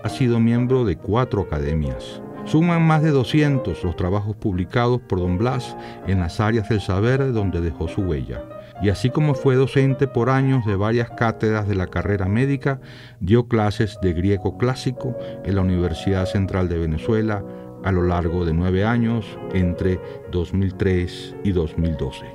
Ha sido miembro de 4 academias. Suman más de 200 los trabajos publicados por don Blas en las áreas del saber donde dejó su huella. Y así como fue docente por años de varias cátedras de la carrera médica, dio clases de griego clásico en la Universidad Central de Venezuela a lo largo de 9 años, entre 2003 y 2012.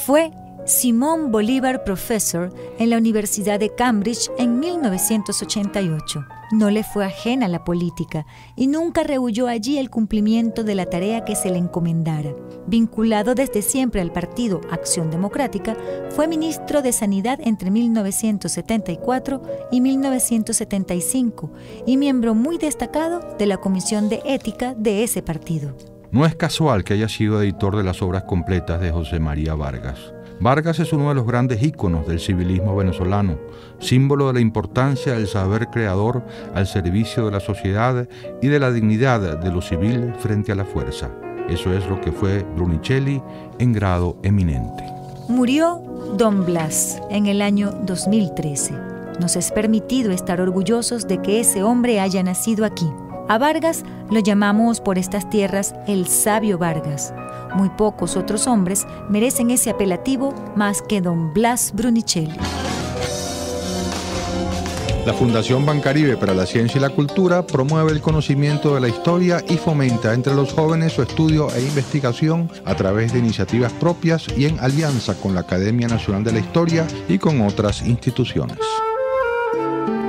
Fue Simón Bolívar Professor en la Universidad de Cambridge en 1988. No le fue ajena la política y nunca rehuyó allí el cumplimiento de la tarea que se le encomendara. Vinculado desde siempre al partido Acción Democrática, fue ministro de Sanidad entre 1974 y 1975 y miembro muy destacado de la Comisión de Ética de ese partido. No es casual que haya sido editor de las obras completas de José María Vargas. Vargas es uno de los grandes íconos del civilismo venezolano, símbolo de la importancia del saber creador al servicio de la sociedad y de la dignidad de lo civil frente a la fuerza. Eso es lo que fue Brunicelli en grado eminente. Murió don Blas en el año 2013. Nos es permitido estar orgullosos de que ese hombre haya nacido aquí. A Vargas lo llamamos por estas tierras el sabio Vargas. Muy pocos otros hombres merecen ese apelativo más que don Blas Brunicelli. La Fundación Bancaribe para la Ciencia y la Cultura promueve el conocimiento de la historia y fomenta entre los jóvenes su estudio e investigación a través de iniciativas propias y en alianza con la Academia Nacional de la Historia y con otras instituciones.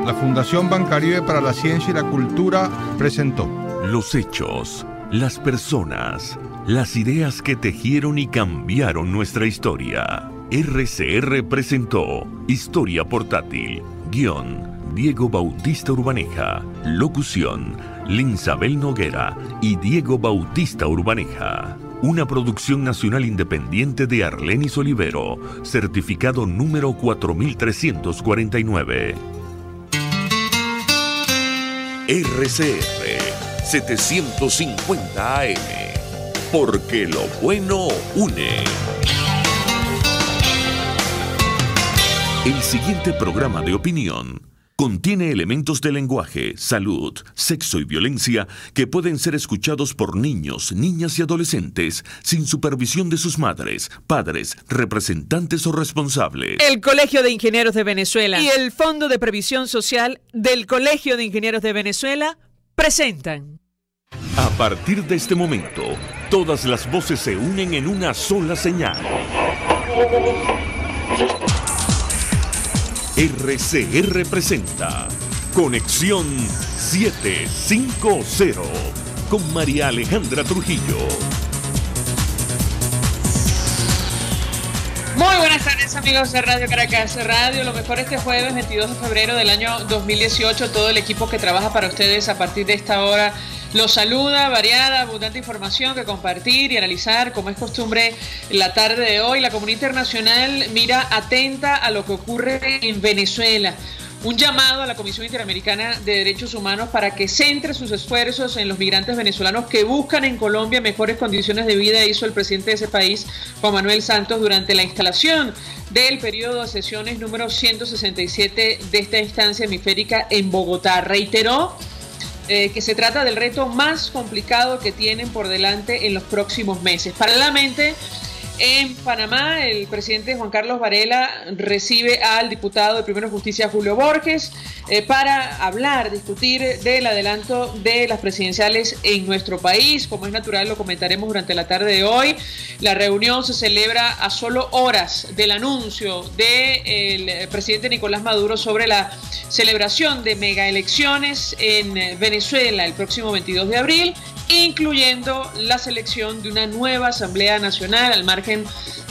La Fundación Bancaribe para la Ciencia y la Cultura presentó los hechos, las personas, las ideas que tejieron y cambiaron nuestra historia. RCR presentó Historia Portátil. Guión: Diego Bautista Urbaneja. Locución: Linsabel Noguera y Diego Bautista Urbaneja. Una producción nacional independiente de Arlenis Olivero. Certificado número 4349. RCR 750 AM. Porque lo bueno une. El siguiente programa de opinión contiene elementos de lenguaje, salud, sexo y violencia que pueden ser escuchados por niños, niñas y adolescentes sin supervisión de sus madres, padres, representantes o responsables. El Colegio de Ingenieros de Venezuela y el Fondo de Previsión Social del Colegio de Ingenieros de Venezuela presentan. A partir de este momento, todas las voces se unen en una sola señal. RCR presenta Conexión 750 con María Alejandra Trujillo. Muy buenas tardes, amigos de Radio Caracas Radio. Lo mejor este jueves 22 de febrero del año 2018. Todo el equipo que trabaja para ustedes a partir de esta hora los saluda. Variada, abundante información que compartir y analizar, como es costumbre, la tarde de hoy. La comunidad internacional mira atenta a lo que ocurre en Venezuela. Un llamado a la Comisión Interamericana de Derechos Humanos para que centre sus esfuerzos en los migrantes venezolanos que buscan en Colombia mejores condiciones de vida, hizo el presidente de ese país, Juan Manuel Santos, durante la instalación del periodo de sesiones número 167 de esta instancia hemisférica en Bogotá. Reiteró que se trata del reto más complicado que tienen por delante en los próximos meses. Paralelamente, en Panamá, el presidente Juan Carlos Varela recibe al diputado de Primero Justicia, Julio Borges, para hablar, discutir del adelanto de las presidenciales en nuestro país. Como es natural, lo comentaremos durante la tarde de hoy. La reunión se celebra a solo horas del anuncio del presidente Nicolás Maduro sobre la celebración de megaelecciones en Venezuela el próximo 22 de abril, incluyendo la selección de una nueva Asamblea Nacional al margen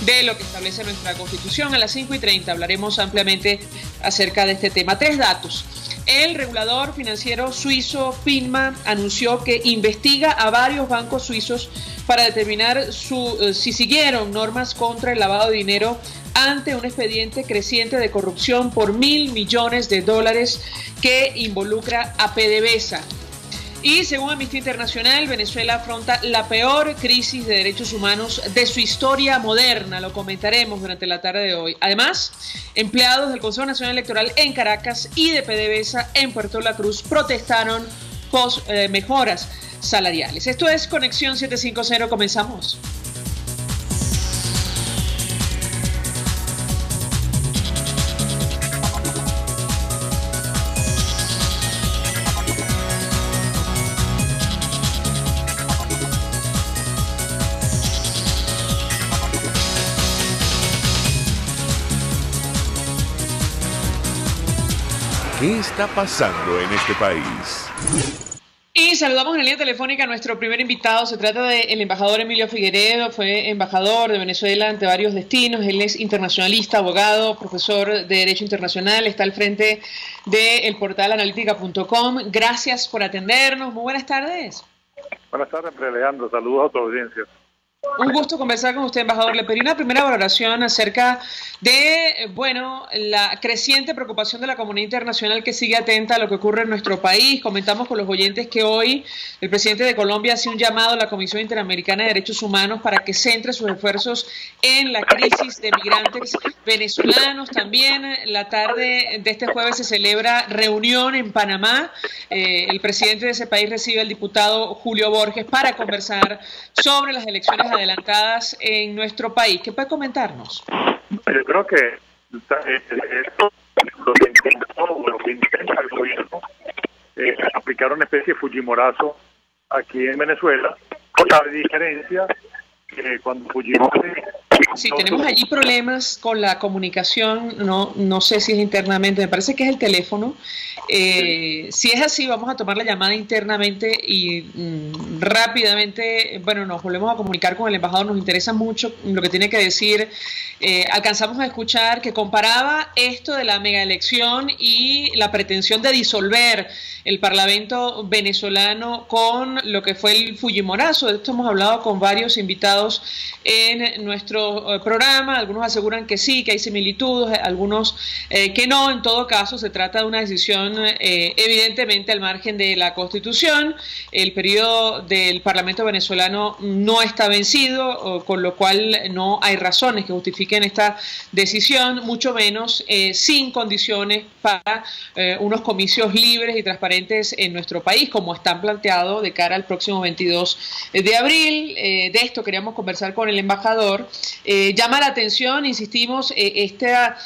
de lo que establece nuestra Constitución. A las 5:30 hablaremos ampliamente acerca de este tema. 3 datos. El regulador financiero suizo FINMA anunció que investiga a varios bancos suizos para determinar si siguieron normas contra el lavado de dinero ante un expediente creciente de corrupción por $1.000 millones que involucra a PDVSA. Y según Amnistía Internacional, Venezuela afronta la peor crisis de derechos humanos de su historia moderna. Lo comentaremos durante la tarde de hoy. Además, empleados del Consejo Nacional Electoral en Caracas y de PDVSA en Puerto La Cruz protestaron por mejoras salariales. Esto es Conexión 750. Comenzamos. ¿Qué está pasando en este país? Y saludamos en la línea telefónica a nuestro primer invitado. Se trata del embajador Emilio Figueredo. Fue embajador de Venezuela ante varios destinos. Él es internacionalista, abogado, profesor de Derecho Internacional. Está al frente del portal analítica.com. Gracias por atendernos. Muy buenas tardes. Buenas tardes, Alejandro. Saludos a tu audiencia. Un gusto conversar con usted, embajador. Le pedí una primera valoración acerca de, la creciente preocupación de la comunidad internacional que sigue atenta a lo que ocurre en nuestro país. Comentamos con los oyentes que hoy el presidente de Colombia hace un llamado a la Comisión Interamericana de Derechos Humanos para que centre sus esfuerzos en la crisis de migrantes venezolanos. También la tarde de este jueves se celebra reunión en Panamá. El presidente de ese país recibe al diputado Julio Borges para conversar sobre las elecciones adelantadas en nuestro país. ¿Qué puede comentarnos? Yo creo que lo que intenta el gobierno aplicar una especie de Fujimorazo aquí en Venezuela, con la diferencia que cuando Fujimori... Sí, tenemos allí problemas con la comunicación, no sé si es internamente, me parece que es el teléfono. Si es así, vamos a tomar la llamada internamente y rápidamente, nos volvemos a comunicar con el embajador. Nos interesa mucho lo que tiene que decir. Alcanzamos a escuchar que comparaba esto de la mega elección y la pretensión de disolver el Parlamento venezolano con lo que fue el Fujimorazo. De esto hemos hablado con varios invitados en nuestro programa. Algunos aseguran que sí, que hay similitudes, algunos que no. En todo caso, se trata de una decisión evidentemente al margen de la Constitución. El periodo del Parlamento venezolano no está vencido, con lo cual no hay razones que justifiquen esta decisión, mucho menos sin condiciones para unos comicios libres y transparentes en nuestro país, como están planteados de cara al próximo 22 de abril. De esto queríamos conversar con el embajador. Llama la atención, insistimos, esta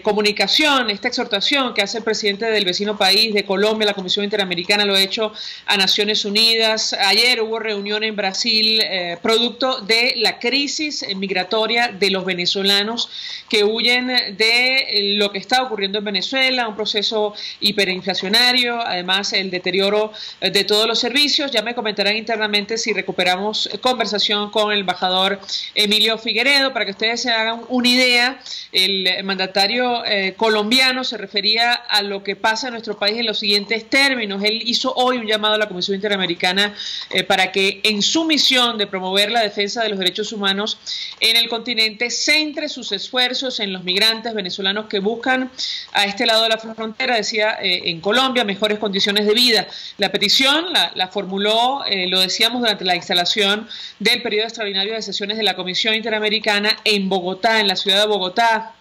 comunicación, esta exhortación que hace el presidente del vecino país de Colombia. La Comisión Interamericana lo ha hecho a Naciones Unidas. Ayer hubo reunión en Brasil, producto de la crisis migratoria de los venezolanos que huyen de lo que está ocurriendo en Venezuela, un proceso hiperinflacionario, además el deterioro de todos los servicios. Ya me comentarán internamente si recuperamos conversación con el embajador Emilio Figueredo para que ustedes se hagan una idea. El mandatario colombiano se refería a lo que pasa en nuestro país en los siguientes términos. Él hizo hoy un llamado a la Comisión Interamericana para que en su misión de promover la defensa de los derechos humanos en el continente centre sus esfuerzos en los migrantes venezolanos que buscan a este lado de la frontera, decía, en Colombia, mejores condiciones de vida. La petición la formuló, lo decíamos, durante la instalación del periodo extraordinario de sesiones de la Comisión Interamericana en Bogotá, en la ciudad de Bogotá,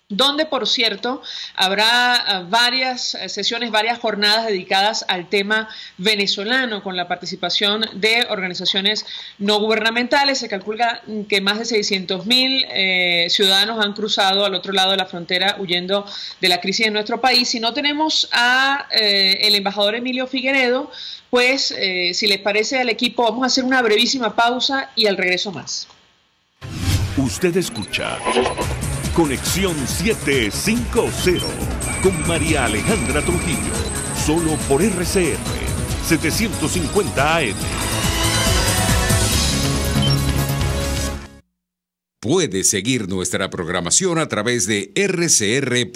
donde, por cierto, habrá varias sesiones, varias jornadas dedicadas al tema venezolano, con la participación de organizaciones no gubernamentales. Se calcula que más de 600.000 ciudadanos han cruzado al otro lado de la frontera huyendo de la crisis de nuestro país. Si no tenemos a el embajador Emilio Figueredo, pues, si les parece al equipo, vamos a hacer una brevísima pausa y al regreso más. Usted escucha Conexión 750 con María Alejandra Trujillo, solo por RCR 750 AM. Puede seguir nuestra programación a través de rcr.tv,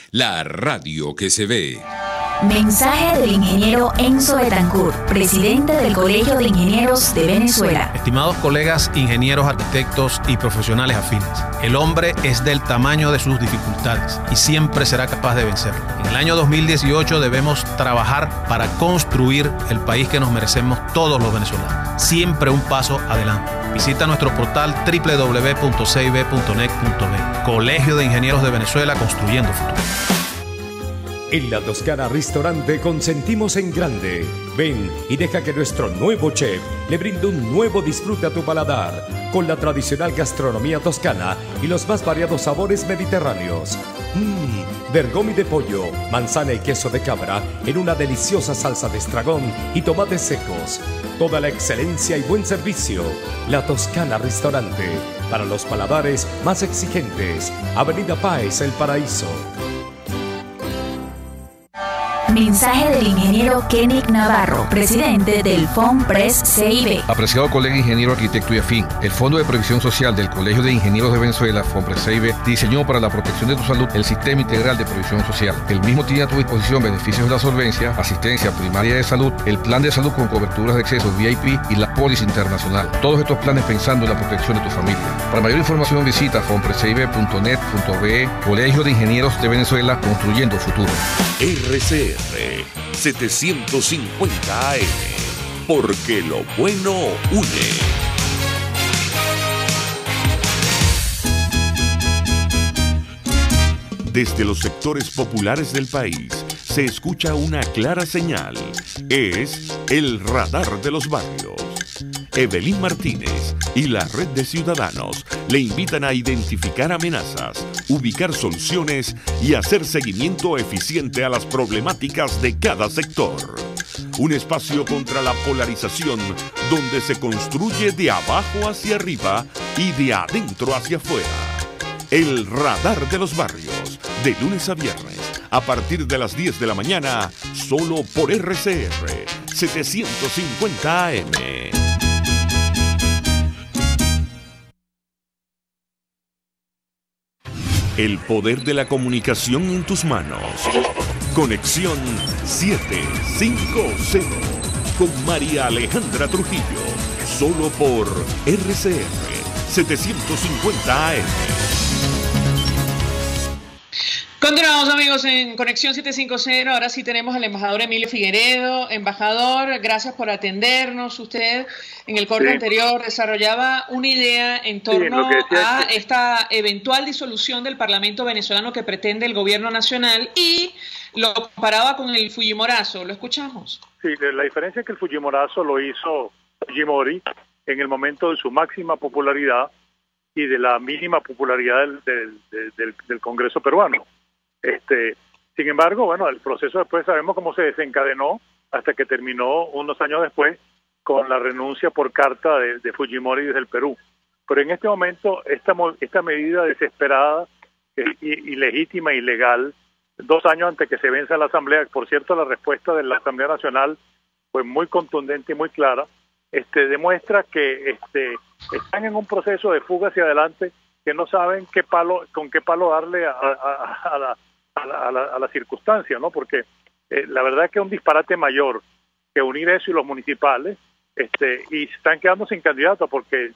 la radio que se ve. Mensaje del ingeniero Enzo Betancourt, presidente del Colegio de Ingenieros de Venezuela. Estimados colegas ingenieros, arquitectos y profesionales afines, el hombre es del tamaño de sus dificultades y siempre será capaz de vencerlo. En el año 2018 debemos trabajar para construir el país que nos merecemos todos los venezolanos. Siempre un paso adelante. Visita nuestro portal www.cib.net.be. Colegio de Ingenieros de Venezuela, construyendo futuro. En La Toscana Restaurante consentimos en grande. Ven y deja que nuestro nuevo chef le brinde un nuevo disfrute a tu paladar, con la tradicional gastronomía toscana y los más variados sabores mediterráneos. Bergomi de pollo, manzana y queso de cabra en una deliciosa salsa de estragón y tomates secos. Toda la excelencia y buen servicio. La Toscana Restaurante, para los paladares más exigentes. Avenida Páez, El Paraíso. Mensaje del ingeniero Kenick Navarro, presidente del FOMPRES CIB. Apreciado colega ingeniero, arquitecto y afín, el Fondo de Previsión Social del Colegio de Ingenieros de Venezuela, FOMPRES CIB, diseñó para la protección de tu salud el Sistema Integral de Previsión Social. El mismo tiene a tu disposición beneficios de la solvencia, asistencia primaria de salud, el plan de salud con coberturas de acceso VIP y la póliza internacional. Todos estos planes pensando en la protección de tu familia. Para mayor información visita fomprescib.net.be. Colegio de Ingenieros de Venezuela, construyendo futuro. RCR 750 AM, porque lo bueno une. Desde los sectores populares del país se escucha una clara señal. Es el radar de los barrios. Evelyn Martínez y la red de ciudadanos le invitan a identificar amenazas, ubicar soluciones y hacer seguimiento eficiente a las problemáticas de cada sector. Un espacio contra la polarización donde se construye de abajo hacia arriba y de adentro hacia afuera. El radar de los barrios, de lunes a viernes, a partir de las 10 de la mañana, solo por RCR 750 AM. El poder de la comunicación en tus manos. Conexión 750 con María Alejandra Trujillo. Solo por RCR 750 AM. Continuamos, amigos, en Conexión 750. Ahora sí tenemos al embajador Emilio Figueredo. Embajador, gracias por atendernos. Usted en el corte anterior desarrollaba una idea en torno a esta eventual disolución del Parlamento venezolano que pretende el gobierno nacional y lo comparaba con el Fujimorazo. ¿Lo escuchamos? Sí, la diferencia es que el Fujimorazo lo hizo Fujimori en el momento de su máxima popularidad y de la mínima popularidad del Congreso peruano. Sin embargo, bueno, el proceso después sabemos cómo se desencadenó hasta que terminó unos años después con la renuncia por carta de Fujimori desde el Perú. Pero en este momento, esta medida desesperada, ilegítima, ilegal, 2 años antes que se venza la Asamblea, por cierto, la respuesta de la Asamblea Nacional fue muy contundente y muy clara, demuestra que están en un proceso de fuga hacia adelante que no saben con qué palo darle a la circunstancia, ¿no? Porque la verdad es que es un disparate mayor que unir eso y los municipales, y se están quedando sin candidato porque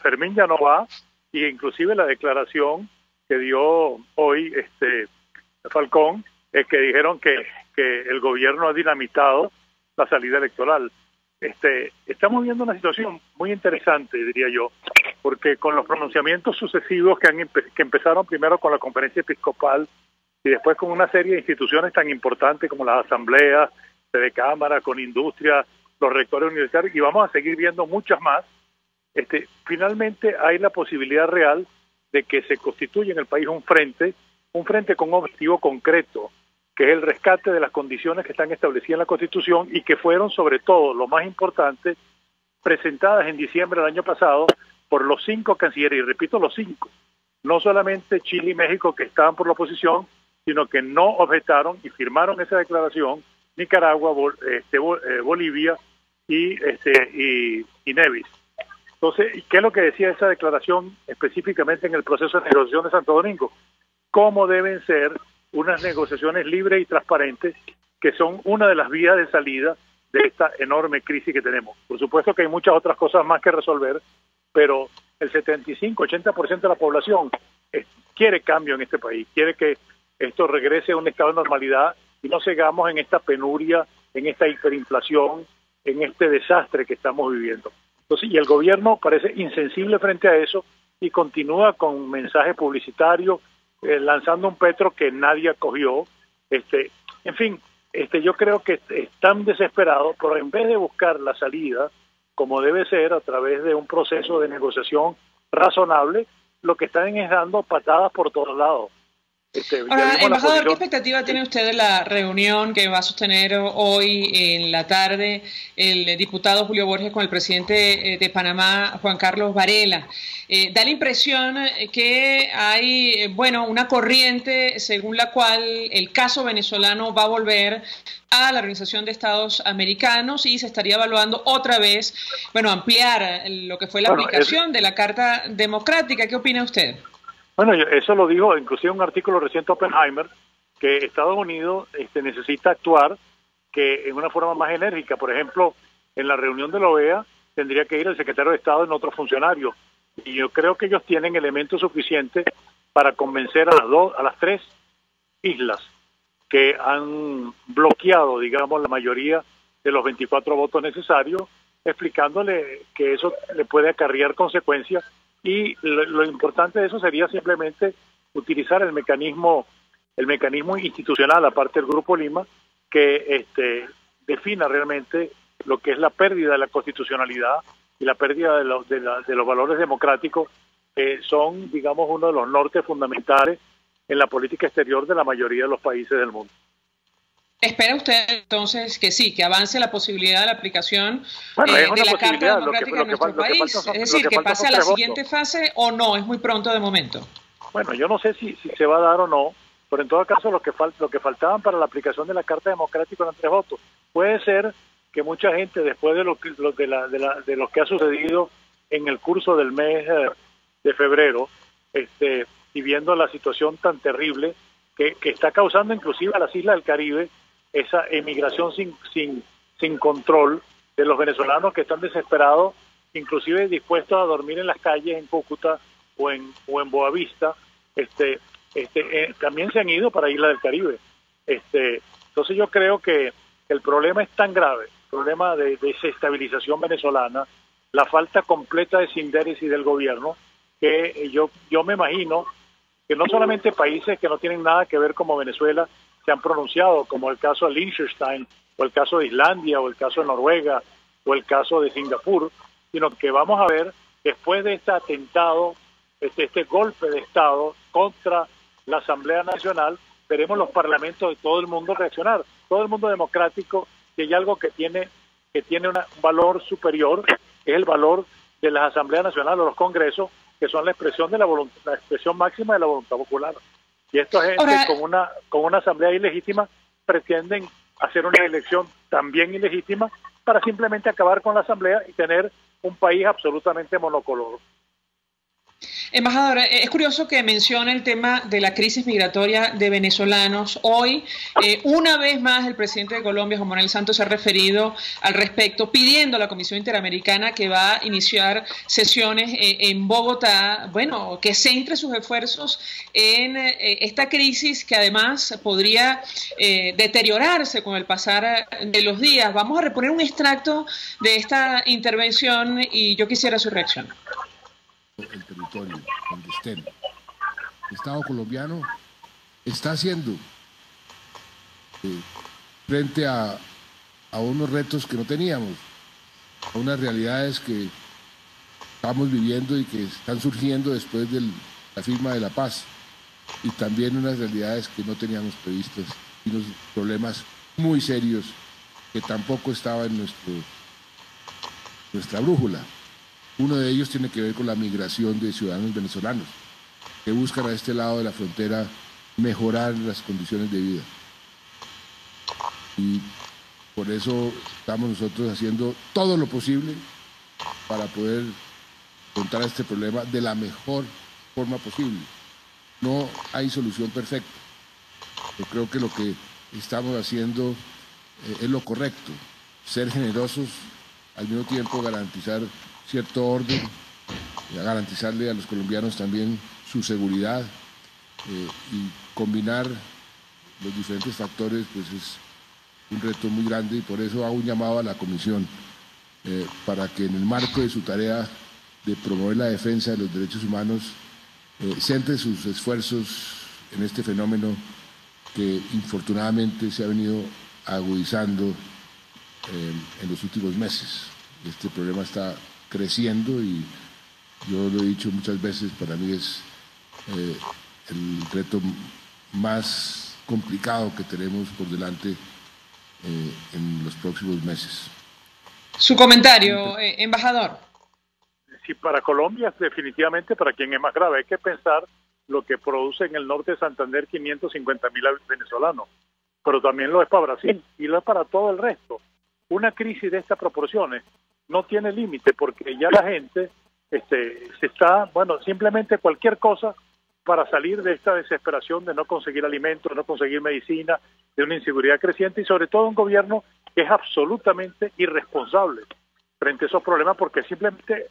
Fermín ya no va, y inclusive la declaración que dio hoy Falcón es que dijeron que el gobierno ha dinamitado la salida electoral. Estamos viendo una situación muy interesante, diría yo, porque con los pronunciamientos sucesivos que empezaron primero con la conferencia episcopal y después con una serie de instituciones tan importantes como las asambleas de cámara, con industria, los rectores universitarios, y vamos a seguir viendo muchas más, finalmente hay la posibilidad real de que se constituya en el país un frente con un objetivo concreto, que es el rescate de las condiciones que están establecidas en la Constitución y que fueron, sobre todo, lo más importante, presentadas en diciembre del año pasado por los 5 cancilleres, y repito, los 5, no solamente Chile y México, que estaban por la oposición, sino que no objetaron y firmaron esa declaración Nicaragua, Bolivia y Nevis. Entonces, ¿qué es lo que decía esa declaración específicamente en el proceso de negociación de Santo Domingo? ¿Cómo deben ser unas negociaciones libres y transparentes que son una de las vías de salida de esta enorme crisis que tenemos. Por supuesto que hay muchas otras cosas más que resolver, pero el 75-80% de la población quiere cambio en este país, quiere que esto regrese a un estado de normalidad y no sigamos en esta penuria, en esta hiperinflación, en este desastre que estamos viviendo. Entonces, y el gobierno parece insensible frente a eso y continúa con mensajes publicitarios, lanzando un petro que nadie acogió. En fin, yo creo que están desesperados, pero en vez de buscar la salida, como debe ser, a través de un proceso de negociación razonable, lo que están es dando patadas por todos lados. Ahora, embajador, ¿qué expectativa tiene usted de la reunión que va a sostener hoy en la tarde el diputado Julio Borges con el presidente de Panamá, Juan Carlos Varela? Da la impresión que hay, una corriente según la cual el caso venezolano va a volver a la Organización de Estados Americanos y se estaría evaluando otra vez, ampliar lo que fue la aplicación de la Carta Democrática. ¿Qué opina usted? Bueno, eso lo dijo inclusive un artículo reciente Oppenheimer, que Estados Unidos necesita actuar que en una forma más enérgica. Por ejemplo, en la reunión de la OEA tendría que ir el secretario de Estado en otro funcionario. Y yo creo que ellos tienen elementos suficientes para convencer a las tres islas que han bloqueado, digamos, la mayoría de los 24 votos necesarios, explicándole que eso le puede acarrear consecuencias. Y lo importante de eso sería simplemente utilizar el mecanismo institucional, aparte del Grupo Lima, que defina realmente lo que es la pérdida de la constitucionalidad y la pérdida de los valores democráticos, que son, digamos, uno de los nortes fundamentales en la política exterior de la mayoría de los países del mundo. ¿Espera usted entonces que sí, que avance la posibilidad de la aplicación de la Carta Democrática en nuestro país? Es decir, que pase a la siguiente fase o no, es muy pronto de momento. Bueno, yo no sé si se va a dar o no, pero en todo caso lo que faltaban para la aplicación de la Carta Democrática eran 3 votos. Puede ser que mucha gente, después de lo que ha sucedido en el curso del mes de febrero, y viendo la situación tan terrible que está causando inclusive a las islas del Caribe, esa emigración sin control de los venezolanos que están desesperados, inclusive dispuestos a dormir en las calles en Cúcuta o en Boavista, también se han ido para Isla del Caribe. Entonces yo creo que el problema es tan grave, el problema de desestabilización venezolana, la falta completa de Sinderes y del gobierno, que yo me imagino que no solamente países que no tienen nada que ver como Venezuela se han pronunciado, como el caso de Liechtenstein, o el caso de Islandia, o el caso de Noruega, o el caso de Singapur, sino que vamos a ver, después de este atentado, este golpe de Estado contra la Asamblea Nacional, veremos los parlamentos de todo el mundo reaccionar, todo el mundo democrático, que hay algo que tiene un valor superior, es el valor de las Asambleas Nacionales o los Congresos, que son la expresión de la expresión máxima de la voluntad popular. Y esta gente con una asamblea ilegítima pretenden hacer una elección también ilegítima para simplemente acabar con la asamblea y tener un país absolutamente monocolor. Embajador, es curioso que mencione el tema de la crisis migratoria de venezolanos. Hoy, una vez más, el presidente de Colombia, Juan Manuel Santos, se ha referido al respecto, pidiendo a la Comisión Interamericana que va a iniciar sesiones en Bogotá, que centre sus esfuerzos en esta crisis que además podría deteriorarse con el pasar de los días. Vamos a reponer un extracto de esta intervención y yo quisiera su reacción. El territorio donde estén. El Estado colombiano está haciendo frente a unos retos que no teníamos, a unas realidades que estamos viviendo y que están surgiendo después de la firma de la paz, y también unas realidades que no teníamos previstas y unos problemas muy serios que tampoco estaban en nuestra brújula. Uno de ellos tiene que ver con la migración de ciudadanos venezolanos que buscan a este lado de la frontera mejorar las condiciones de vida. Y por eso estamos nosotros haciendo todo lo posible para poder afrontar este problema de la mejor forma posible. No hay solución perfecta. Yo creo que lo que estamos haciendo es lo correcto, ser generosos, al mismo tiempo garantizar cierto orden, garantizarle a los colombianos también su seguridad y combinar los diferentes factores, pues es un reto muy grande, y por eso hago un llamado a la Comisión para que en el marco de su tarea de promover la defensa de los derechos humanos centre sus esfuerzos en este fenómeno que infortunadamente se ha venido agudizando en los últimos meses. Este problema está creciendo y yo lo he dicho muchas veces, para mí es el reto más complicado que tenemos por delante en los próximos meses. Su comentario, embajador. Sí, para Colombia, definitivamente, para quien es más grave, hay que pensar lo que produce en el norte de Santander 550.000 venezolanos, pero también lo es para Brasil y lo es para todo el resto. Una crisis de estas proporciones no tiene límite, porque ya la gente se está, bueno, simplemente cualquier cosa para salir de esta desesperación de no conseguir alimentos, de no conseguir medicina, de una inseguridad creciente y sobre todo un gobierno que es absolutamente irresponsable frente a esos problemas, porque simplemente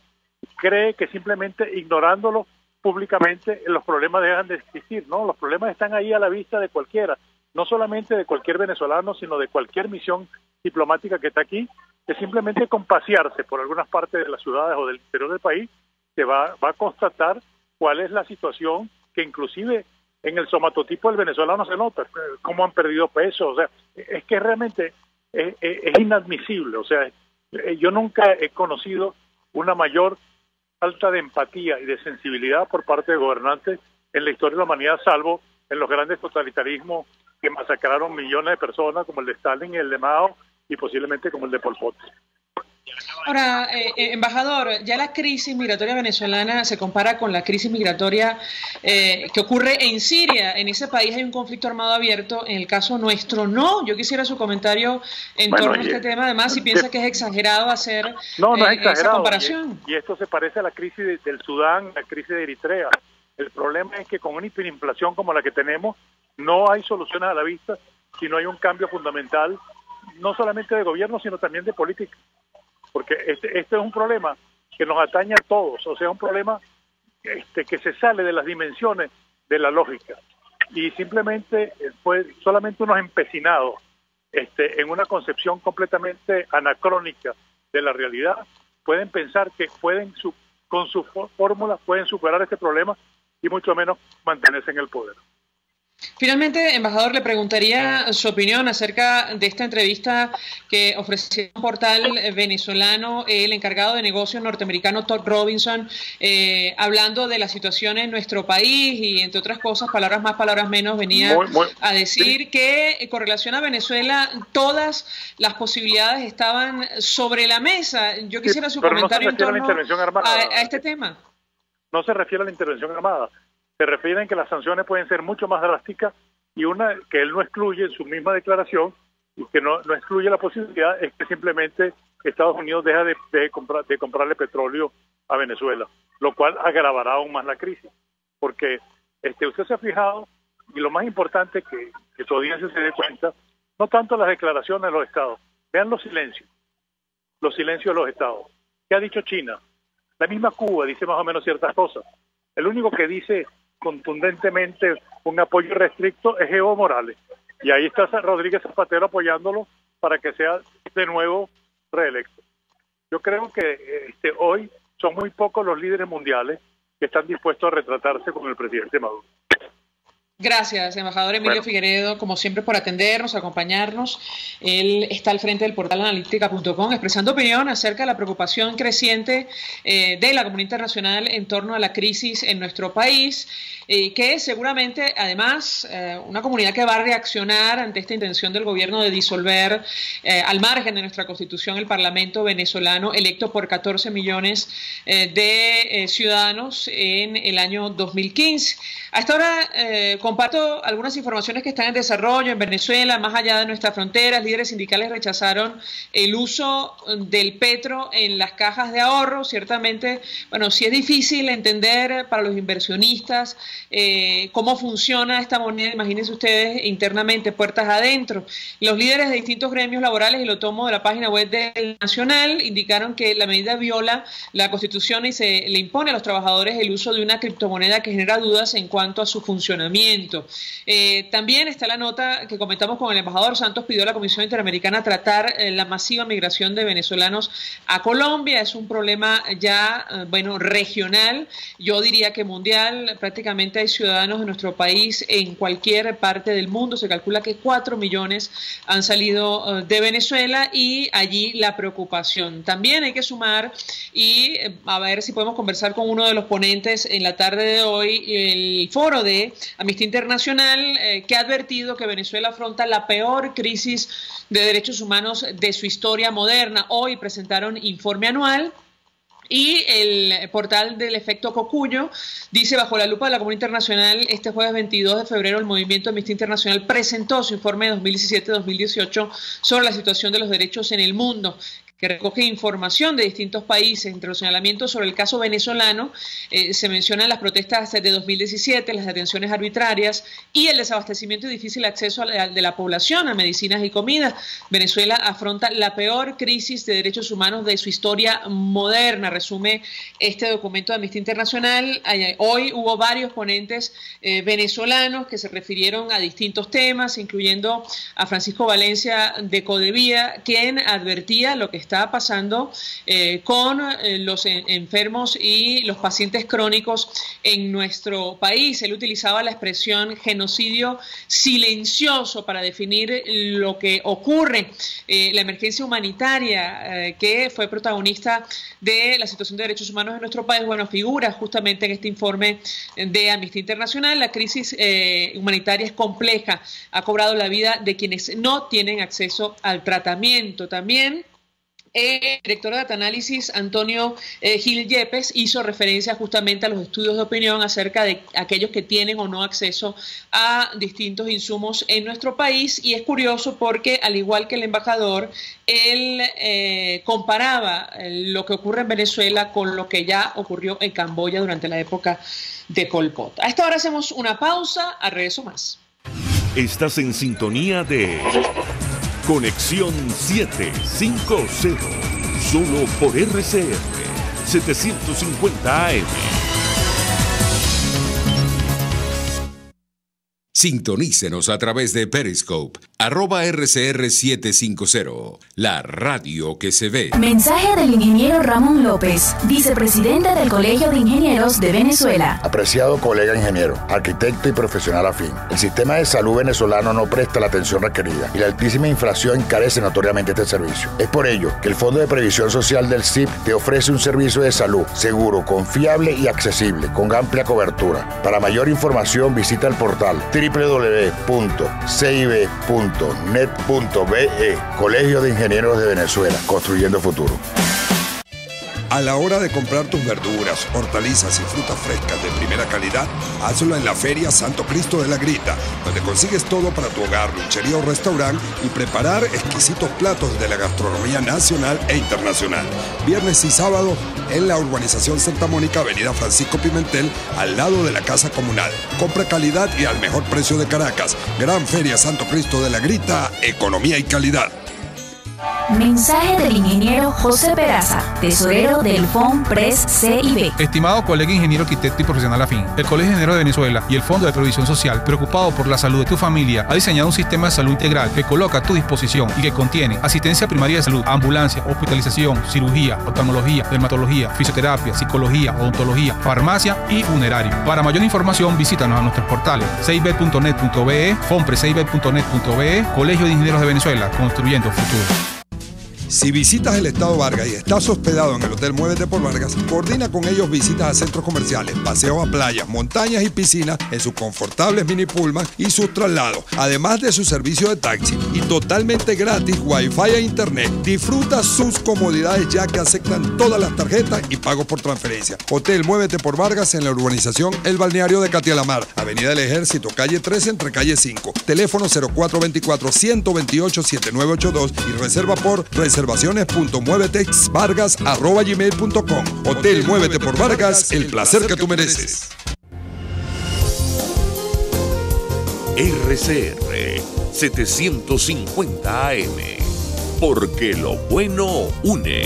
cree que simplemente ignorándolo públicamente los problemas dejan de existir. No, los problemas están ahí a la vista de cualquiera, no solamente de cualquier venezolano, sino de cualquier misión diplomática que está aquí, que simplemente con pasearse por algunas partes de las ciudades o del interior del país se va a constatar cuál es la situación, que inclusive en el somatotipo del venezolano se nota cómo han perdido peso. O sea, es que realmente es inadmisible. O sea, yo nunca he conocido una mayor falta de empatía y de sensibilidad por parte de gobernantes en la historia de la humanidad, salvo en los grandes totalitarismos que masacraron millones de personas, como el de Stalin y el de Mao, y posiblemente como el de Pol Pot. Ahora, embajador, ya la crisis migratoria venezolana se compara con la crisis migratoria que ocurre en Siria. En ese país hay un conflicto armado abierto, en el caso nuestro no. Yo quisiera su comentario en torno a este tema, además, si piensa que es exagerado hacer no es exagerado, esa comparación. Y esto se parece a la crisis del Sudán, la crisis de Eritrea. El problema es que con una hiperinflación como la que tenemos, no hay soluciones a la vista si no hay un cambio fundamental, no solamente de gobierno, sino también de política. Porque este es un problema que nos atañe a todos, o sea, un problema que se sale de las dimensiones de la lógica. Y simplemente solamente unos empecinados en una concepción completamente anacrónica de la realidad pueden pensar que con sus fórmulas pueden superar este problema y mucho menos mantenerse en el poder. Finalmente, embajador, le preguntaría su opinión acerca de esta entrevista que ofreció un portal venezolano, el encargado de negocios norteamericano Todd Robinson, hablando de la situación en nuestro país y, entre otras cosas, palabras más, palabras menos, venía a decir que con relación a Venezuela todas las posibilidades estaban sobre la mesa. Yo quisiera su comentario en torno a este tema. No se refiere a la intervención armada. Se refieren que las sanciones pueden ser mucho más drásticas, y una que él no excluye en su misma declaración y que no excluye la posibilidad es que simplemente Estados Unidos deja de comprarle petróleo a Venezuela, lo cual agravará aún más la crisis. Porque usted se ha fijado, y lo más importante que su audiencia se dé cuenta, no tanto las declaraciones de los estados, vean los silencios de los estados. ¿Qué ha dicho China? La misma Cuba dice más o menos ciertas cosas. El único que dice contundentemente un apoyo restricto es Evo Morales, y ahí está Rodríguez Zapatero apoyándolo para que sea de nuevo reelecto. Yo creo que hoy son muy pocos los líderes mundiales que están dispuestos a retratarse con el presidente Maduro. Gracias, embajador Emilio Figueredo, como siempre, por atendernos, acompañarnos. Él está al frente del portal analítica.com expresando opinión acerca de la preocupación creciente de la comunidad internacional en torno a la crisis en nuestro país, que seguramente, además, una comunidad que va a reaccionar ante esta intención del gobierno de disolver, al margen de nuestra Constitución, el Parlamento venezolano, electo por 14 millones de ciudadanos en el año 2015. A esta hora, comparto algunas informaciones que están en desarrollo en Venezuela, más allá de nuestras fronteras. Líderes sindicales rechazaron el uso del petro en las cajas de ahorro. Ciertamente, bueno, sí es difícil entender para los inversionistas cómo funciona esta moneda. Imagínense ustedes internamente, puertas adentro. Los líderes de distintos gremios laborales, y lo tomo de la página web del Nacional, indicaron que la medida viola la Constitución y se le impone a los trabajadores el uso de una criptomoneda que genera dudas en cuanto a su funcionamiento. También está la nota que comentamos con el embajador Santos. Pidió a la Comisión Interamericana tratar la masiva migración de venezolanos a Colombia. Es un problema ya, regional, yo diría que mundial. Prácticamente hay ciudadanos de nuestro país en cualquier parte del mundo. Se calcula que 4 millones han salido de Venezuela, y allí la preocupación. También hay que sumar, y a ver si podemos conversar con uno de los ponentes en la tarde de hoy, el foro de Amnistía Internacional, que ha advertido que Venezuela afronta la peor crisis de derechos humanos de su historia moderna. Hoy presentaron informe anual. Y el portal del efecto Cocuyo dice: bajo la lupa de la comunidad internacional, este jueves 22 de febrero el movimiento Amnistía Internacional presentó su informe de 2017-2018 sobre la situación de los derechos en el mundo, que recoge información de distintos países. Entre los señalamientos sobre el caso venezolano se mencionan las protestas de 2017, las detenciones arbitrarias y el desabastecimiento y difícil acceso de la población a medicinas y comida. Venezuela afronta la peor crisis de derechos humanos de su historia moderna, resume este documento de Amnistía Internacional. Hoy hubo varios ponentes venezolanos que se refirieron a distintos temas, incluyendo a Francisco Valencia de Codevía, quien advertía lo que está pasando con los enfermos y los pacientes crónicos en nuestro país. Él utilizaba la expresión genocidio silencioso para definir lo que ocurre. La emergencia humanitaria que fue protagonista de la situación de derechos humanos en nuestro país, bueno, figura justamente en este informe de Amnistía Internacional. La crisis humanitaria es compleja, ha cobrado la vida de quienes no tienen acceso al tratamiento. También el director de Data-Análisis, Antonio Gil Yepes, hizo referencia justamente a los estudios de opinión acerca de aquellos que tienen o no acceso a distintos insumos en nuestro país. Y es curioso porque, al igual que el embajador, él comparaba lo que ocurre en Venezuela con lo que ya ocurrió en Camboya durante la época de Pol Pot. A esta hora hacemos una pausa, al regreso más. Estás en sintonía de Conexión 750, solo por RCR 750 AM. Sintonícenos a través de Periscope, @RCR750, la radio que se ve. Mensaje del ingeniero Ramón López, vicepresidente del Colegio de Ingenieros de Venezuela. Apreciado colega ingeniero, arquitecto y profesional afín, el sistema de salud venezolano no presta la atención requerida y la altísima inflación encarece notoriamente este servicio. Es por ello que el Fondo de Previsión Social del CIP te ofrece un servicio de salud seguro, confiable y accesible, con amplia cobertura. Para mayor información visita el portal www.cib.net.be. Colegio de Ingenieros de Venezuela, construyendo futuro. A la hora de comprar tus verduras, hortalizas y frutas frescas de primera calidad, hazlo en la Feria Santo Cristo de la Grita, donde consigues todo para tu hogar, luchería o restaurante y preparar exquisitos platos de la gastronomía nacional e internacional. Viernes y sábado en la urbanización Santa Mónica, avenida Francisco Pimentel, al lado de la Casa Comunal. Compra calidad y al mejor precio de Caracas. Gran Feria Santo Cristo de la Grita, economía y calidad. Mensaje del ingeniero José Peraza, tesorero del FONPRES CIB. Estimado colega ingeniero, arquitecto y profesional afín, el Colegio de Ingenieros de Venezuela y el Fondo de Previsión Social, preocupado por la salud de tu familia, ha diseñado un sistema de salud integral que coloca a tu disposición y que contiene asistencia primaria de salud, ambulancia, hospitalización, cirugía, oftalmología, dermatología, fisioterapia, psicología, odontología, farmacia y funerario. Para mayor información, visítanos a nuestros portales cib.net.be, fonprescib.net.be, Colegio de Ingenieros de Venezuela, construyendo futuro. Si visitas el Estado Vargas y estás hospedado en el Hotel Muévete por Vargas, coordina con ellos visitas a centros comerciales, paseos a playas, montañas y piscinas en sus confortables mini pullman y sus traslados, además de su servicio de taxi y totalmente gratis Wi-Fi e Internet. Disfruta sus comodidades ya que aceptan todas las tarjetas y pagos por transferencia. Hotel Muévete por Vargas en la urbanización El Balneario de Catialamar, Avenida del Ejército, calle 13 entre calle 5. Teléfono 0424-128-7982 y reserva por reservaciones.muevetexvargas@gmail.com. Hotel Muévete por Vargas, el placer que tú mereces. RCR 750 AM, porque lo bueno une.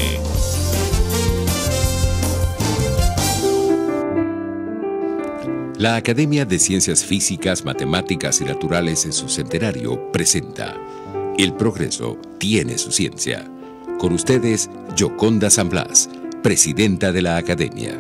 La Academia de Ciencias Físicas, Matemáticas y Naturales en su centenario presenta El Progreso tiene su ciencia. Con ustedes, Yoconda San Blas, presidenta de la Academia.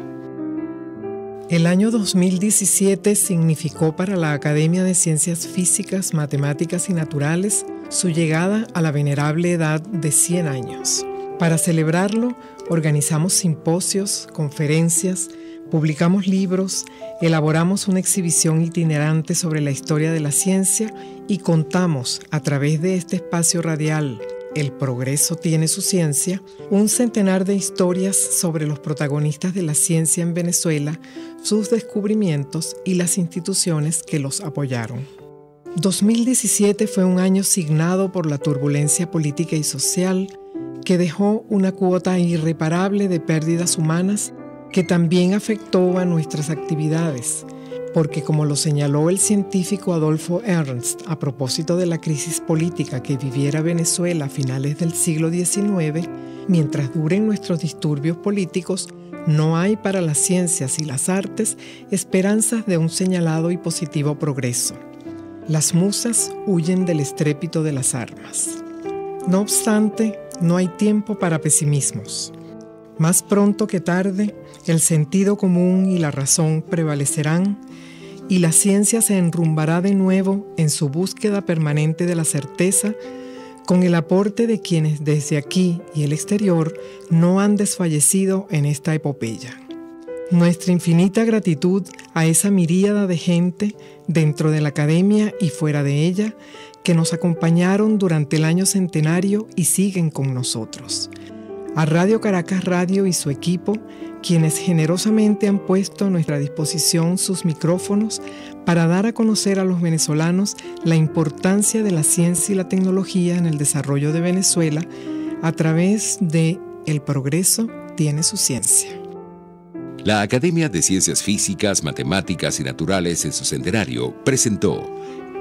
El año 2017 significó para la Academia de Ciencias Físicas, Matemáticas y Naturales su llegada a la venerable edad de 100 años. Para celebrarlo, organizamos simposios, conferencias, publicamos libros, elaboramos una exhibición itinerante sobre la historia de la ciencia y contamos, a través de este espacio radial, El Progreso tiene su ciencia, un centenar de historias sobre los protagonistas de la ciencia en Venezuela, sus descubrimientos y las instituciones que los apoyaron. 2017 fue un año signado por la turbulencia política y social que dejó una cuota irreparable de pérdidas humanas que también afectó a nuestras actividades, porque como lo señaló el científico Adolfo Ernst a propósito de la crisis política que viviera Venezuela a finales del siglo XIX, mientras duren nuestros disturbios políticos, no hay para las ciencias y las artes esperanzas de un señalado y positivo progreso. Las musas huyen del estrépito de las armas. No obstante, no hay tiempo para pesimismos. Más pronto que tarde, el sentido común y la razón prevalecerán y la ciencia se enrumbará de nuevo en su búsqueda permanente de la certeza con el aporte de quienes desde aquí y el exterior no han desfallecido en esta epopeya. Nuestra infinita gratitud a esa miríada de gente dentro de la academia y fuera de ella que nos acompañaron durante el año centenario y siguen con nosotros. A Radio Caracas Radio y su equipo, quienes generosamente han puesto a nuestra disposición sus micrófonos para dar a conocer a los venezolanos la importancia de la ciencia y la tecnología en el desarrollo de Venezuela a través de El Progreso tiene su ciencia. La Academia de Ciencias Físicas, Matemáticas y Naturales en su centenario presentó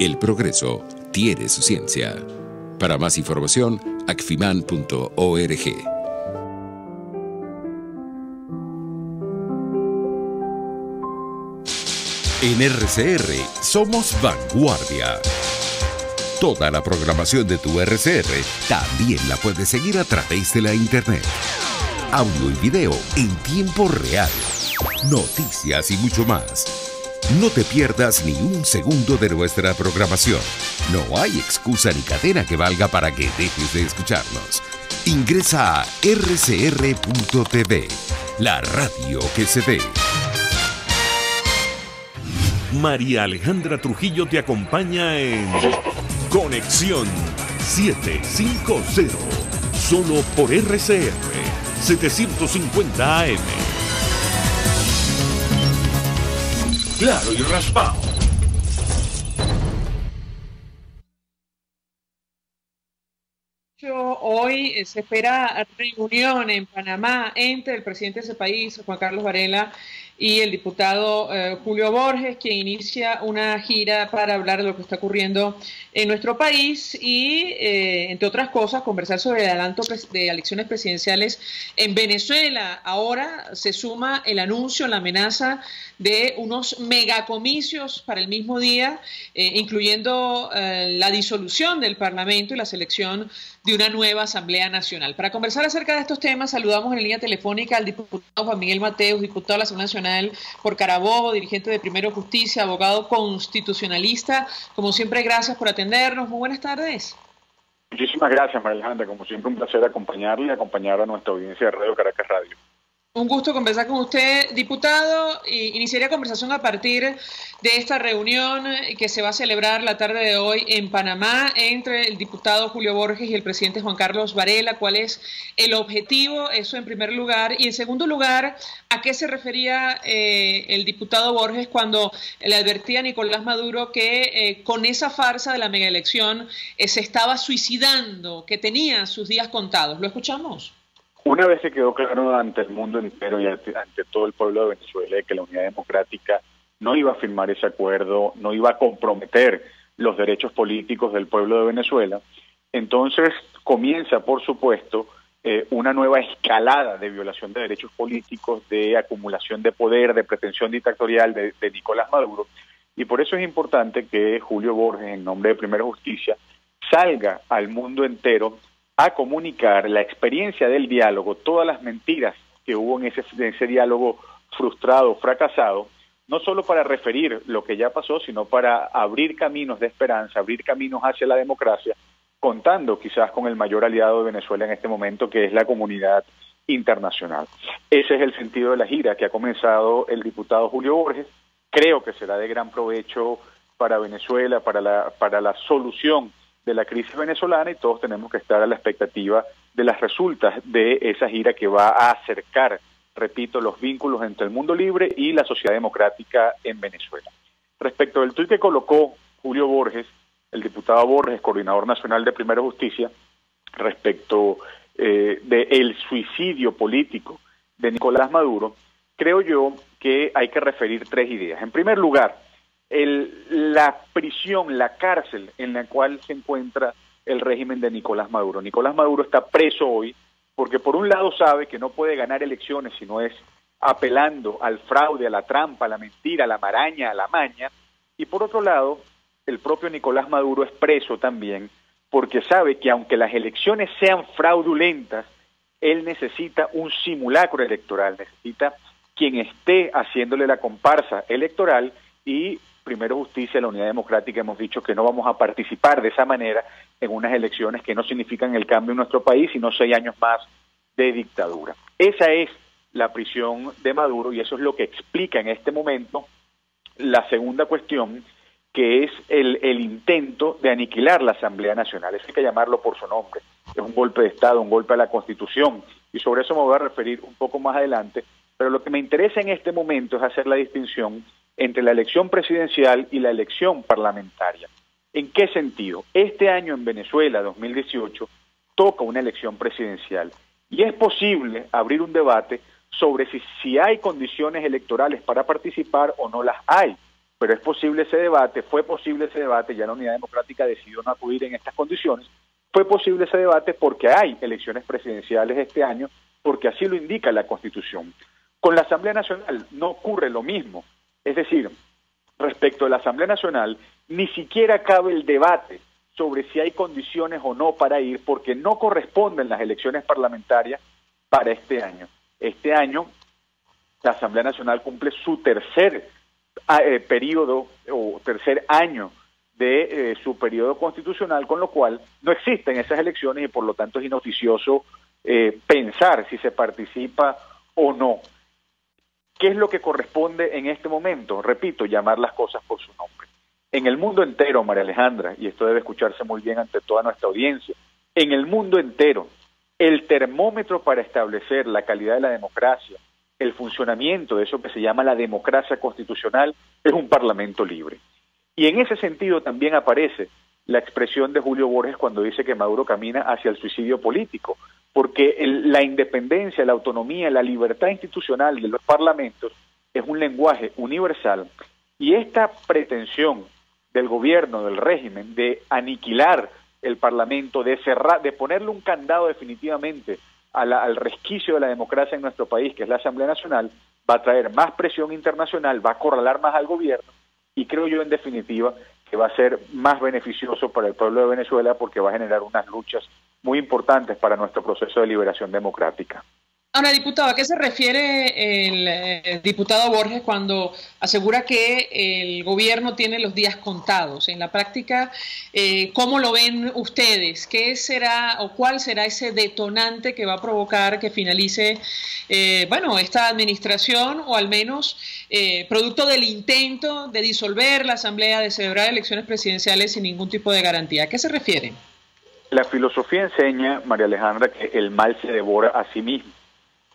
El Progreso tiene su ciencia. Para más información, acfiman.org. En RCR somos vanguardia. Toda la programación de tu RCR también la puedes seguir a través de la internet. Audio y video en tiempo real. Noticias y mucho más. No te pierdas ni un segundo de nuestra programación. No hay excusa ni cadena que valga para que dejes de escucharnos. Ingresa a rcr.tv, la radio que se ve. María Alejandra Trujillo te acompaña en Conexión 750, solo por RCR 750 AM. Claro y raspado. Hoy se espera reunión en Panamá entre el presidente de ese país, Juan Carlos Varela, y el diputado Julio Borges, quien inicia una gira para hablar de lo que está ocurriendo en nuestro país y, entre otras cosas, conversar sobre el adelanto de elecciones presidenciales en Venezuela. Ahora se suma el anuncio, la amenaza de unos megacomicios para el mismo día, incluyendo la disolución del Parlamento y la selección de una nueva Asamblea Nacional. Para conversar acerca de estos temas, saludamos en línea telefónica al diputado Juan Miguel Mateus, diputado de la Asamblea Nacional por Carabobo, dirigente de Primero Justicia, abogado constitucionalista. Como siempre, gracias por atendernos. Muy buenas tardes. Muchísimas gracias, María Alejandra. Como siempre, un placer acompañarle y acompañar a nuestra audiencia de Radio Caracas Radio. Un gusto conversar con usted, diputado. Iniciaría conversación a partir de esta reunión que se va a celebrar la tarde de hoy en Panamá entre el diputado Julio Borges y el presidente Juan Carlos Varela. ¿Cuál es el objetivo? Eso en primer lugar. Y en segundo lugar, ¿a qué se refería el diputado Borges cuando le advertía a Nicolás Maduro que con esa farsa de la megaelección se estaba suicidando, que tenía sus días contados? ¿Lo escuchamos? Una vez que quedó claro ante el mundo entero y ante todo el pueblo de Venezuela de que la Unidad Democrática no iba a firmar ese acuerdo, no iba a comprometer los derechos políticos del pueblo de Venezuela, entonces comienza, por supuesto, una nueva escalada de violación de derechos políticos, de acumulación de poder, de pretensión dictatorial de Nicolás Maduro, y por eso es importante que Julio Borges, en nombre de Primera Justicia, salga al mundo entero a comunicar la experiencia del diálogo, todas las mentiras que hubo en ese diálogo frustrado, fracasado, no solo para referir lo que ya pasó, sino para abrir caminos de esperanza, abrir caminos hacia la democracia, contando quizás con el mayor aliado de Venezuela en este momento, que es la comunidad internacional. Ese es el sentido de la gira que ha comenzado el diputado Julio Borges. Creo que será de gran provecho para Venezuela, para la solución de la crisis venezolana, y todos tenemos que estar a la expectativa de las resultas de esa gira que va a acercar, repito, los vínculos entre el mundo libre y la sociedad democrática en Venezuela. Respecto del tuit que colocó Julio Borges, el diputado Borges, coordinador nacional de Primera Justicia, respecto del suicidio político de Nicolás Maduro, creo yo que hay que referir tres ideas. En primer lugar, la prisión, la cárcel en la cual se encuentra el régimen de Nicolás Maduro. Nicolás Maduro está preso hoy porque por un lado sabe que no puede ganar elecciones si no es apelando al fraude, a la trampa, a la mentira, a la maraña, a la maña, y por otro lado, el propio Nicolás Maduro es preso también porque sabe que aunque las elecciones sean fraudulentas, él necesita un simulacro electoral, necesita quien esté haciéndole la comparsa electoral, y Primero Justicia, la Unidad Democrática, hemos dicho que no vamos a participar de esa manera en unas elecciones que no significan el cambio en nuestro país, sino 6 años más de dictadura. Esa es la prisión de Maduro y eso es lo que explica en este momento la segunda cuestión, que es el intento de aniquilar la Asamblea Nacional. Eso hay que llamarlo por su nombre. Es un golpe de Estado, un golpe a la Constitución, y sobre eso me voy a referir un poco más adelante, pero lo que me interesa en este momento es hacer la distinción entre la elección presidencial y la elección parlamentaria. ¿En qué sentido? Este año en Venezuela, 2018, toca una elección presidencial y es posible abrir un debate sobre si hay condiciones electorales para participar o no las hay, pero es posible ese debate, fue posible ese debate, ya la Unidad Democrática decidió no acudir en estas condiciones, fue posible ese debate porque hay elecciones presidenciales este año, porque así lo indica la Constitución. Con la Asamblea Nacional no ocurre lo mismo. Es decir, respecto a la Asamblea Nacional, ni siquiera cabe el debate sobre si hay condiciones o no para ir, porque no corresponden las elecciones parlamentarias para este año. Este año, la Asamblea Nacional cumple su tercer periodo o tercer año de su periodo constitucional, con lo cual no existen esas elecciones y por lo tanto es inoficioso pensar si se participa o no. ¿Qué es lo que corresponde en este momento? Repito, llamar las cosas por su nombre. En el mundo entero, María Alejandra, y esto debe escucharse muy bien ante toda nuestra audiencia, en el mundo entero, el termómetro para establecer la calidad de la democracia, el funcionamiento de eso que se llama la democracia constitucional, es un parlamento libre. Y en ese sentido también aparece la expresión de Julio Borges cuando dice que Maduro camina hacia el suicidio político, porque la independencia, la autonomía, la libertad institucional de los parlamentos es un lenguaje universal, y esta pretensión del gobierno, del régimen, de aniquilar el parlamento, de cerrar, de ponerle un candado definitivamente al resquicio de la democracia en nuestro país, que es la Asamblea Nacional, va a traer más presión internacional, va a acorralar más al gobierno, y creo yo en definitiva que va a ser más beneficioso para el pueblo de Venezuela porque va a generar unas luchas muy importantes para nuestro proceso de liberación democrática. Ahora, diputado, ¿a qué se refiere el diputado Borges cuando asegura que el gobierno tiene los días contados? En la práctica, ¿cómo lo ven ustedes? ¿Qué será o cuál será ese detonante que va a provocar que finalice, esta administración, o al menos producto del intento de disolver la Asamblea, de celebrar elecciones presidenciales sin ningún tipo de garantía? ¿A qué se refiere? La filosofía enseña, María Alejandra, que el mal se devora a sí mismo.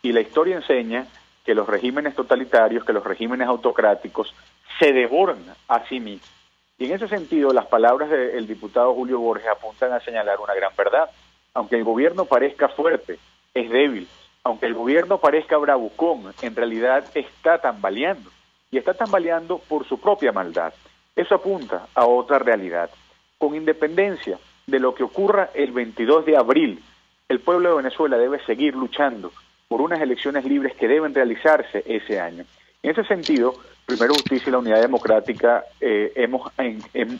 Y la historia enseña que los regímenes totalitarios, que los regímenes autocráticos se devoran a sí mismos. Y en ese sentido, las palabras del diputado Julio Borges apuntan a señalar una gran verdad. Aunque el gobierno parezca fuerte, es débil. Aunque el gobierno parezca bravucón, en realidad está tambaleando. Y está tambaleando por su propia maldad. Eso apunta a otra realidad. Con independencia de lo que ocurra el 22 de abril, el pueblo de Venezuela debe seguir luchando por unas elecciones libres que deben realizarse ese año. En ese sentido, Primero Justicia y la Unidad Democrática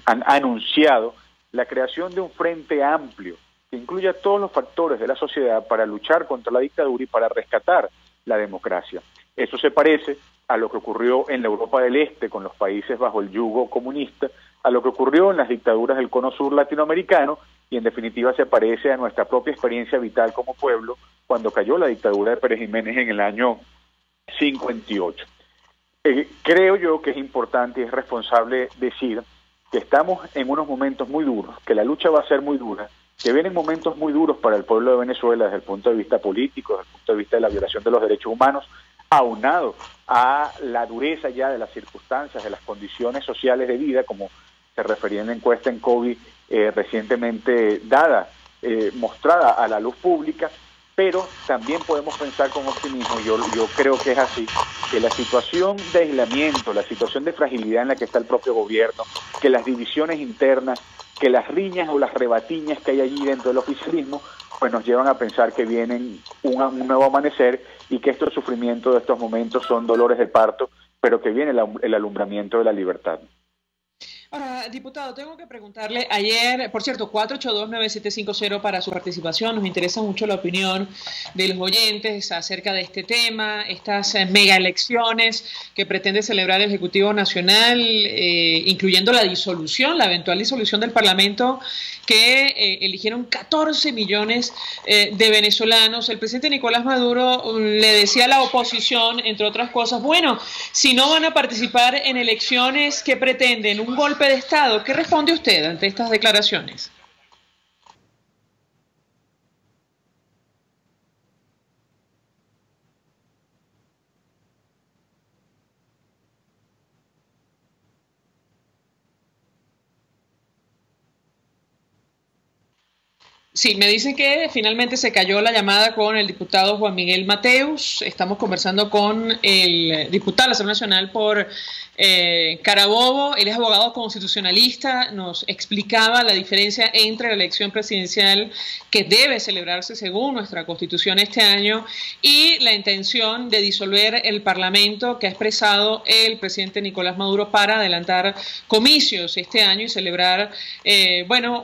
han anunciado la creación de un frente amplio que incluya todos los factores de la sociedad para luchar contra la dictadura y para rescatar la democracia. Eso se parece a lo que ocurrió en la Europa del Este con los países bajo el yugo comunista, a lo que ocurrió en las dictaduras del cono sur latinoamericano, y en definitiva se parece a nuestra propia experiencia vital como pueblo cuando cayó la dictadura de Pérez Jiménez en el año 58. Creo yo que es importante y es responsable decir que estamos en unos momentos muy duros, que la lucha va a ser muy dura, que vienen momentos muy duros para el pueblo de Venezuela desde el punto de vista político, desde el punto de vista de la violación de los derechos humanos, aunado a la dureza ya de las circunstancias, de las condiciones sociales de vida, como se refería en la encuesta en COVID recientemente dada, mostrada a la luz pública, pero también podemos pensar con optimismo, yo creo que es así, que la situación de aislamiento, la situación de fragilidad en la que está el propio gobierno, que las divisiones internas, que las riñas o las rebatiñas que hay allí dentro del oficialismo, pues nos llevan a pensar que vienen un nuevo amanecer y que estos sufrimientos de estos momentos son dolores de parto, pero que viene el alumbramiento de la libertad. Ahora, diputado, tengo que preguntarle, ayer, por cierto, 482-9750 para su participación, nos interesa mucho la opinión de los oyentes acerca de este tema, estas mega elecciones que pretende celebrar el Ejecutivo Nacional, incluyendo la disolución, la eventual disolución del Parlamento, que eligieron 14 millones de venezolanos. El presidente Nicolás Maduro le decía a la oposición, entre otras cosas, bueno, si no van a participar en elecciones, ¿qué pretenden? ¿Un golpe de Estado? ¿Qué responde usted ante estas declaraciones? Sí, me dicen que finalmente se cayó la llamada con el diputado Juan Miguel Mateus. Estamos conversando con el diputado de la Asamblea Nacional por Carabobo. Él es abogado constitucionalista, nos explicaba la diferencia entre la elección presidencial que debe celebrarse según nuestra Constitución este año y la intención de disolver el Parlamento que ha expresado el presidente Nicolás Maduro para adelantar comicios este año y celebrar,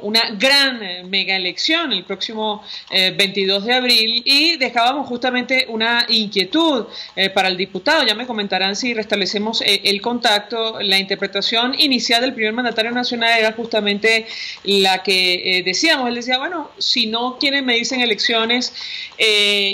una gran mega elección el próximo 22 de abril. Y dejábamos justamente una inquietud para el diputado. Ya me comentarán si restablecemos el contacto. La interpretación inicial del primer mandatario nacional era justamente la que decíamos. Él decía, bueno, si no quieren medirse en elecciones,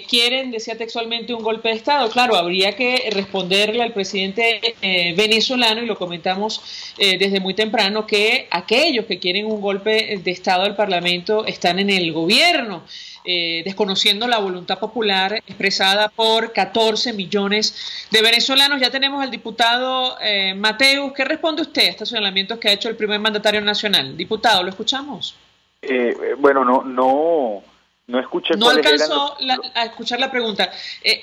quieren, decía textualmente, un golpe de Estado. Claro, habría que responderle al presidente venezolano, y lo comentamos desde muy temprano, que aquellos que quieren un golpe de Estado al Parlamento están en el gobierno, desconociendo la voluntad popular expresada por 14 millones de venezolanos. Ya tenemos al diputado Mateus. ¿Qué responde usted a estos señalamientos que ha hecho el primer mandatario nacional? Diputado, ¿lo escuchamos? No escuché. No alcanzó a escuchar la pregunta.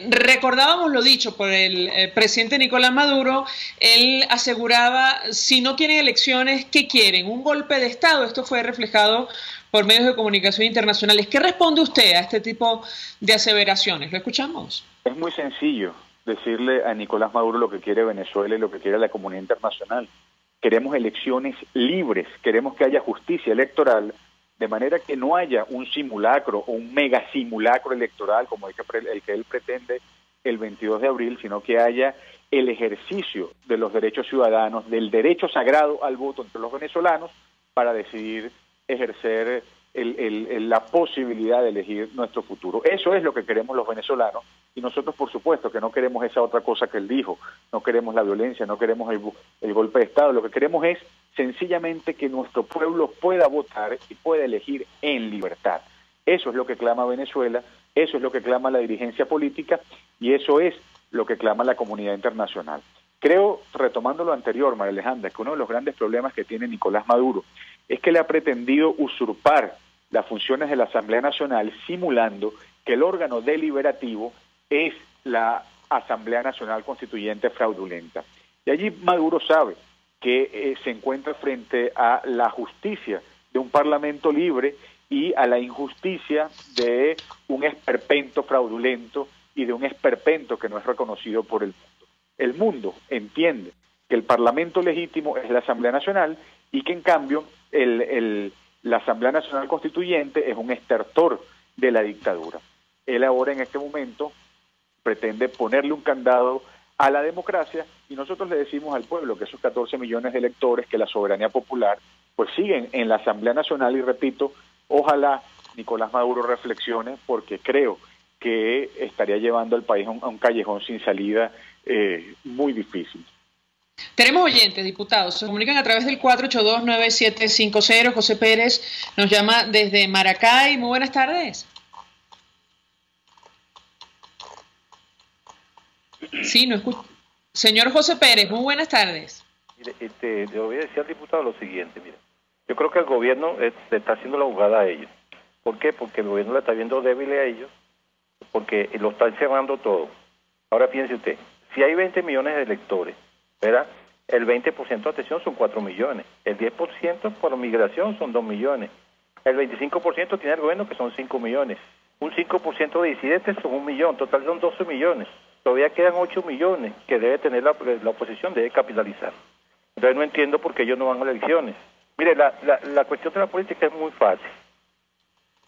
Recordábamos lo dicho por el presidente Nicolás Maduro. Él aseguraba, si no quieren elecciones, ¿qué quieren? ¿Un golpe de Estado? Esto fue reflejado por medios de comunicación internacionales. ¿Qué responde usted a este tipo de aseveraciones? ¿Lo escuchamos? Es muy sencillo decirle a Nicolás Maduro lo que quiere Venezuela y lo que quiere la comunidad internacional. Queremos elecciones libres, queremos que haya justicia electoral de manera que no haya un simulacro o un mega simulacro electoral como el que él pretende el 22 de abril, sino que haya el ejercicio de los derechos ciudadanos, del derecho sagrado al voto entre los venezolanos para decidir ejercer la posibilidad de elegir nuestro futuro. Eso es lo que queremos los venezolanos y nosotros, por supuesto, que no queremos esa otra cosa que él dijo, no queremos la violencia, no queremos el golpe de Estado, lo que queremos es sencillamente que nuestro pueblo pueda votar y pueda elegir en libertad. Eso es lo que clama Venezuela, eso es lo que clama la dirigencia política y eso es lo que clama la comunidad internacional. Creo, retomando lo anterior, María Alejandra, que uno de los grandes problemas que tiene Nicolás Maduro es que le ha pretendido usurpar las funciones de la Asamblea Nacional simulando que el órgano deliberativo es la Asamblea Nacional Constituyente fraudulenta. Y allí Maduro sabe que se encuentra frente a la justicia de un parlamento libre y a la injusticia de un esperpento fraudulento y de un esperpento que no es reconocido por el mundo. El mundo entiende que el parlamento legítimo es la Asamblea Nacional y que en cambio la Asamblea Nacional Constituyente es un estertor de la dictadura. Él ahora en este momento pretende ponerle un candado a la democracia y nosotros le decimos al pueblo que esos 14 millones de electores, que la soberanía popular, pues siguen en la Asamblea Nacional y repito, ojalá Nicolás Maduro reflexione porque creo que estaría llevando al país a un callejón sin salida muy difícil. Tenemos oyentes, diputados, se comunican a través del 482-9750. José Pérez nos llama desde Maracay. Muy buenas tardes. Sí, no escucho. Señor José Pérez, muy buenas tardes. Mire, le voy a decir al diputado lo siguiente, mire. Yo creo que el gobierno le está haciendo la jugada a ellos. ¿Por qué? Porque el gobierno le está viendo débil a ellos, porque lo están cerrando todo. Ahora piense usted, si hay 20 millones de electores, ¿verdad? El 20% de atención son 4 millones, el 10% por migración son 2 millones, el 25% tiene el gobierno que son 5 millones, un 5% de disidentes son 1 millón, total son 12 millones, todavía quedan 8 millones que debe tener la oposición, debe capitalizar. Entonces no entiendo por qué ellos no van a elecciones. Mire, la cuestión de la política es muy fácil.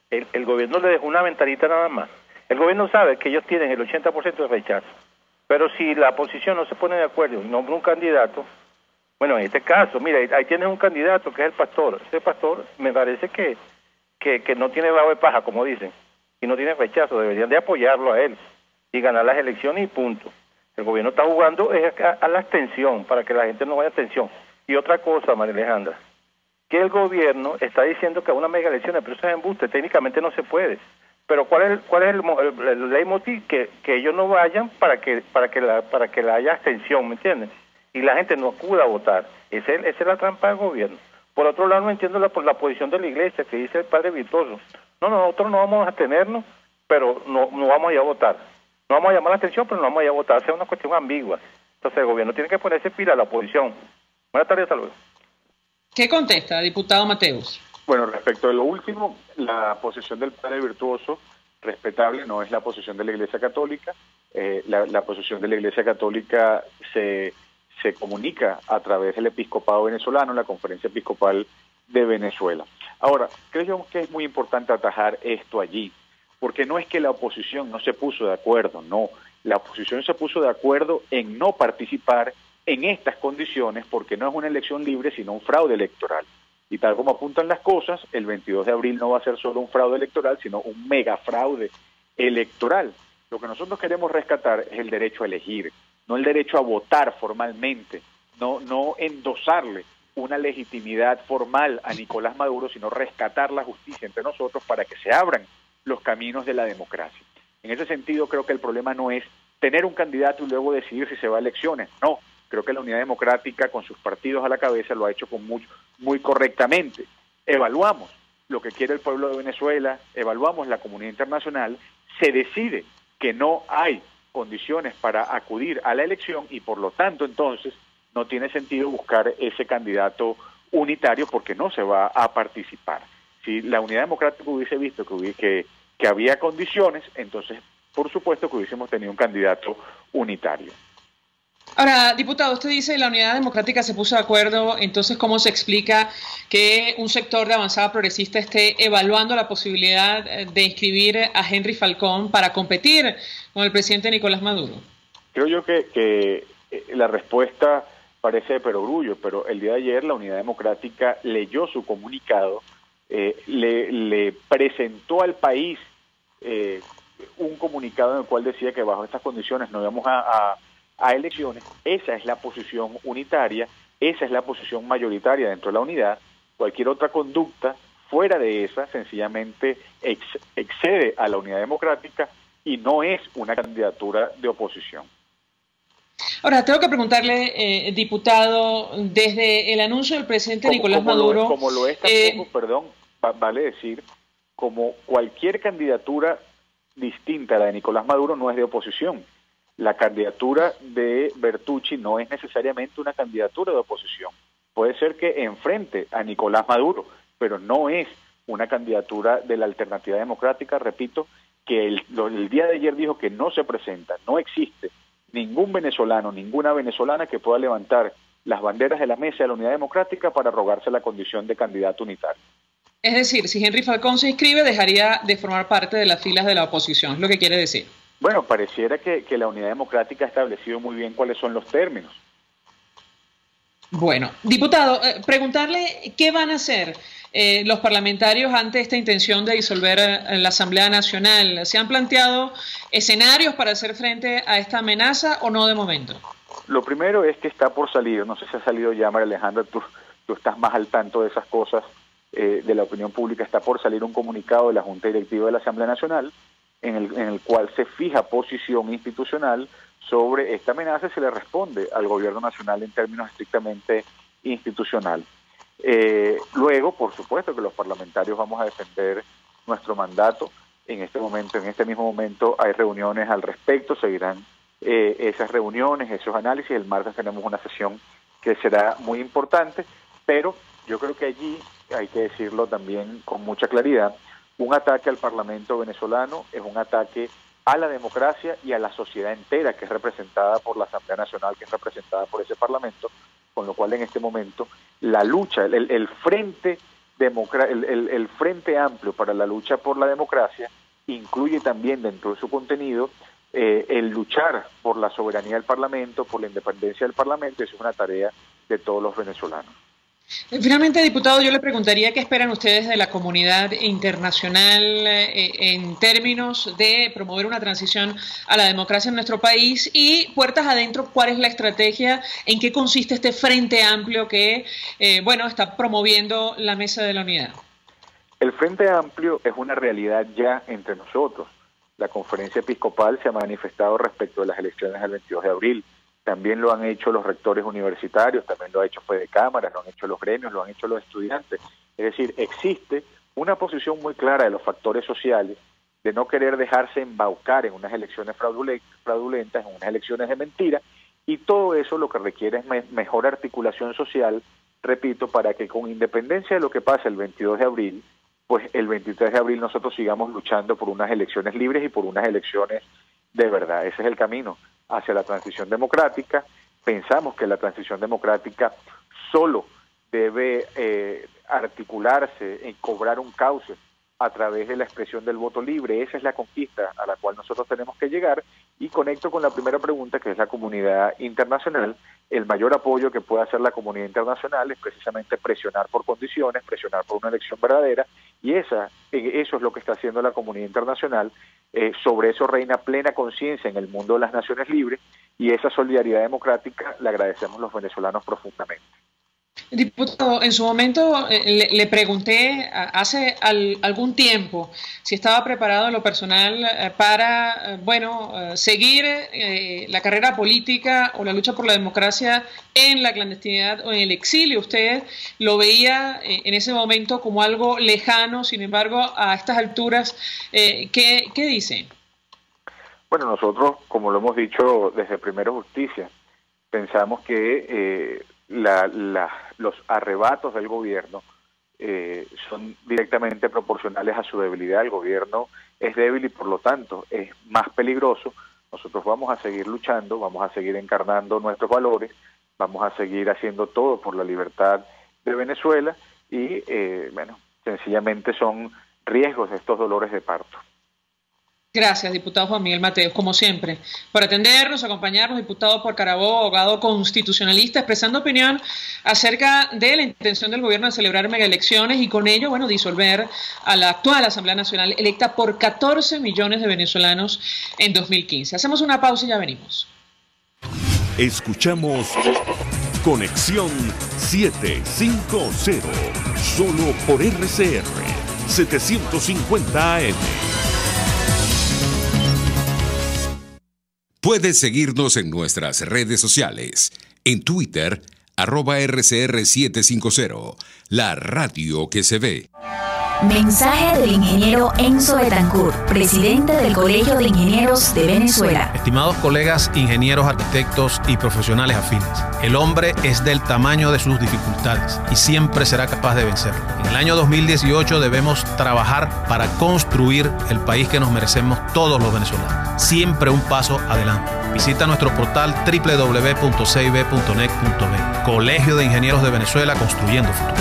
El gobierno le dejó una ventanita nada más. El gobierno sabe que ellos tienen el 80% de rechazo. Pero si la oposición no se pone de acuerdo y nombra un candidato, bueno, en este caso, mira, ahí tienes un candidato que es el pastor. Ese pastor me parece que no tiene rabo de paja, como dicen, y no tiene rechazo. Deberían de apoyarlo a él y ganar las elecciones y punto. El gobierno está jugando a la abstención, para que la gente no vaya a abstención. Y otra cosa, María Alejandra, que el gobierno está diciendo que a una mega elecciones, pero eso es embuste, técnicamente no se puede. Pero ¿cuál es el leitmotiv? Que ellos no vayan para que la haya abstención, ¿me entienden? Y la gente no acuda a votar. Esa es la trampa del gobierno. Por otro lado, no entiendo la posición de la iglesia que dice el padre Virtuoso. No, nosotros no vamos a abstenernos, pero no vamos a ir a votar. No vamos a llamar la atención, pero no vamos a ir a votar. O sea, es una cuestión ambigua. Entonces el gobierno tiene que ponerse pila a la oposición. Buenas tardes, hasta luego. ¿Qué contesta, diputado Mateus? Bueno, respecto de lo último, la posición del padre Virtuoso, respetable, no es la posición de la Iglesia Católica. La posición de la Iglesia Católica se comunica a través del episcopado venezolano, la Conferencia Episcopal de Venezuela. Ahora, creo que es muy importante atajar esto allí, porque no es que la oposición no se puso de acuerdo, no. La oposición se puso de acuerdo en no participar en estas condiciones porque no es una elección libre, sino un fraude electoral. Y tal como apuntan las cosas, el 22 de abril no va a ser solo un fraude electoral, sino un mega fraude electoral. Lo que nosotros queremos rescatar es el derecho a elegir, no el derecho a votar formalmente, no endosarle una legitimidad formal a Nicolás Maduro, sino rescatar la justicia entre nosotros para que se abran los caminos de la democracia. En ese sentido, creo que el problema no es tener un candidato y luego decidir si se va a elecciones, no. Creo que la Unidad Democrática, con sus partidos a la cabeza, lo ha hecho muy correctamente. Evaluamos lo que quiere el pueblo de Venezuela, evaluamos la comunidad internacional, se decide que no hay condiciones para acudir a la elección y por lo tanto entonces no tiene sentido buscar ese candidato unitario porque no se va a participar. Si la Unidad Democrática hubiese visto que había condiciones, entonces por supuesto que hubiésemos tenido un candidato unitario. Ahora, diputado, usted dice que la Unidad Democrática se puso de acuerdo, entonces, ¿cómo se explica que un sector de avanzada progresista esté evaluando la posibilidad de inscribir a Henry Falcón para competir con el presidente Nicolás Maduro? Creo yo que la respuesta parece de perogrullo, pero el día de ayer la Unidad Democrática leyó su comunicado, le presentó al país un comunicado en el cual decía que bajo estas condiciones no íbamos a elecciones. Esa es la posición unitaria, esa es la posición mayoritaria dentro de la unidad. Cualquier otra conducta fuera de esa sencillamente excede a la Unidad Democrática y no es una candidatura de oposición. Ahora, tengo que preguntarle, diputado, desde el anuncio del presidente Nicolás Maduro... Como lo es tampoco, perdón, vale decir, como cualquier candidatura distinta a la de Nicolás Maduro no es de oposición. La candidatura de Bertucci no es necesariamente una candidatura de oposición. Puede ser que enfrente a Nicolás Maduro, pero no es una candidatura de la Alternativa Democrática. Repito, que el día de ayer dijo que no se presenta, no existe ningún venezolano, ninguna venezolana que pueda levantar las banderas de la mesa de la Unidad Democrática para arrogarse la condición de candidato unitario. Es decir, si Henry Falcón se inscribe, dejaría de formar parte de las filas de la oposición, es lo que quiere decir. Bueno, pareciera que la Unidad Democrática ha establecido muy bien cuáles son los términos. Bueno, diputado, preguntarle qué van a hacer los parlamentarios ante esta intención de disolver la Asamblea Nacional. ¿Se han planteado escenarios para hacer frente a esta amenaza o no de momento? Lo primero es que está por salir, no sé si ha salido ya, María Alejandra, tú estás más al tanto de esas cosas de la opinión pública. Está por salir un comunicado de la Junta Directiva de la Asamblea Nacional en el cual se fija posición institucional sobre esta amenaza y se le responde al gobierno nacional en términos estrictamente institucional. Luego, por supuesto que los parlamentarios vamos a defender nuestro mandato. En este mismo momento hay reuniones al respecto, seguirán esas reuniones, esos análisis. El martes tenemos una sesión que será muy importante, pero yo creo que allí hay que decirlo también con mucha claridad: un ataque al Parlamento venezolano es un ataque a la democracia y a la sociedad entera, que es representada por la Asamblea Nacional, que es representada por ese Parlamento, con lo cual en este momento la lucha, el frente amplio para la lucha por la democracia incluye también dentro de su contenido el luchar por la soberanía del Parlamento, por la independencia del Parlamento. Eso es una tarea de todos los venezolanos. Finalmente, diputado, yo le preguntaría qué esperan ustedes de la comunidad internacional en términos de promover una transición a la democracia en nuestro país, y puertas adentro, ¿cuál es la estrategia? ¿En qué consiste este frente amplio que está promoviendo la Mesa de la Unidad? El Frente Amplio es una realidad ya entre nosotros. La Conferencia Episcopal se ha manifestado respecto de las elecciones del 22 de abril. También lo han hecho los rectores universitarios, también lo ha hecho Fede Cámaras, lo han hecho los gremios, lo han hecho los estudiantes. Es decir, existe una posición muy clara de los factores sociales de no querer dejarse embaucar en unas elecciones fraudulentas, en unas elecciones de mentira, y todo eso lo que requiere es mejor articulación social, repito, para que con independencia de lo que pase el 22 de abril, pues el 23 de abril nosotros sigamos luchando por unas elecciones libres y por unas elecciones de verdad. Ese es el camino hacia la transición democrática. Pensamos que la transición democrática solo debe articularse y cobrar un cauce a través de la expresión del voto libre. Esa es la conquista a la cual nosotros tenemos que llegar, y conecto con la primera pregunta, que es la comunidad internacional. El mayor apoyo que puede hacer la comunidad internacional es precisamente presionar por condiciones, presionar por una elección verdadera, y eso es lo que está haciendo la comunidad internacional. Sobre eso reina plena conciencia en el mundo de las naciones libres, y esa solidaridad democrática la agradecemos los venezolanos profundamente. Diputado, en su momento le pregunté hace algún tiempo si estaba preparado en lo personal para, seguir la carrera política o la lucha por la democracia en la clandestinidad o en el exilio. Usted lo veía en ese momento como algo lejano, sin embargo, a estas alturas, ¿qué dice? Bueno, nosotros, como lo hemos dicho desde Primero Justicia, pensamos que los arrebatos del gobierno son directamente proporcionales a su debilidad. El gobierno es débil y por lo tanto es más peligroso. nosotros vamos a seguir luchando, vamos a seguir encarnando nuestros valores, vamos a seguir haciendo todo por la libertad de Venezuela y, sencillamente son riesgos de estos dolores de parto. Gracias, diputado Juan Miguel Mateos, como siempre, por atendernos, acompañarnos, diputado por Carabobo, abogado constitucionalista, expresando opinión acerca de la intención del gobierno de celebrar megaelecciones y con ello, disolver a la actual Asamblea Nacional electa por 14 millones de venezolanos en 2015. Hacemos una pausa y ya venimos. Escuchamos Conexión 750, solo por RCR 750 AM. Puedes seguirnos en nuestras redes sociales. En Twitter, @RCR750, la radio que se ve. Mensaje del ingeniero Enzo Betancourt, presidente del Colegio de Ingenieros de Venezuela. Estimados colegas, ingenieros, arquitectos y profesionales afines, el hombre es del tamaño de sus dificultades y siempre será capaz de vencerlo. En el año 2018 debemos trabajar para construir el país que nos merecemos todos los venezolanos. Siempre un paso adelante. Visita nuestro portal www.cib.net.be. Colegio de Ingenieros de Venezuela, construyendo futuro.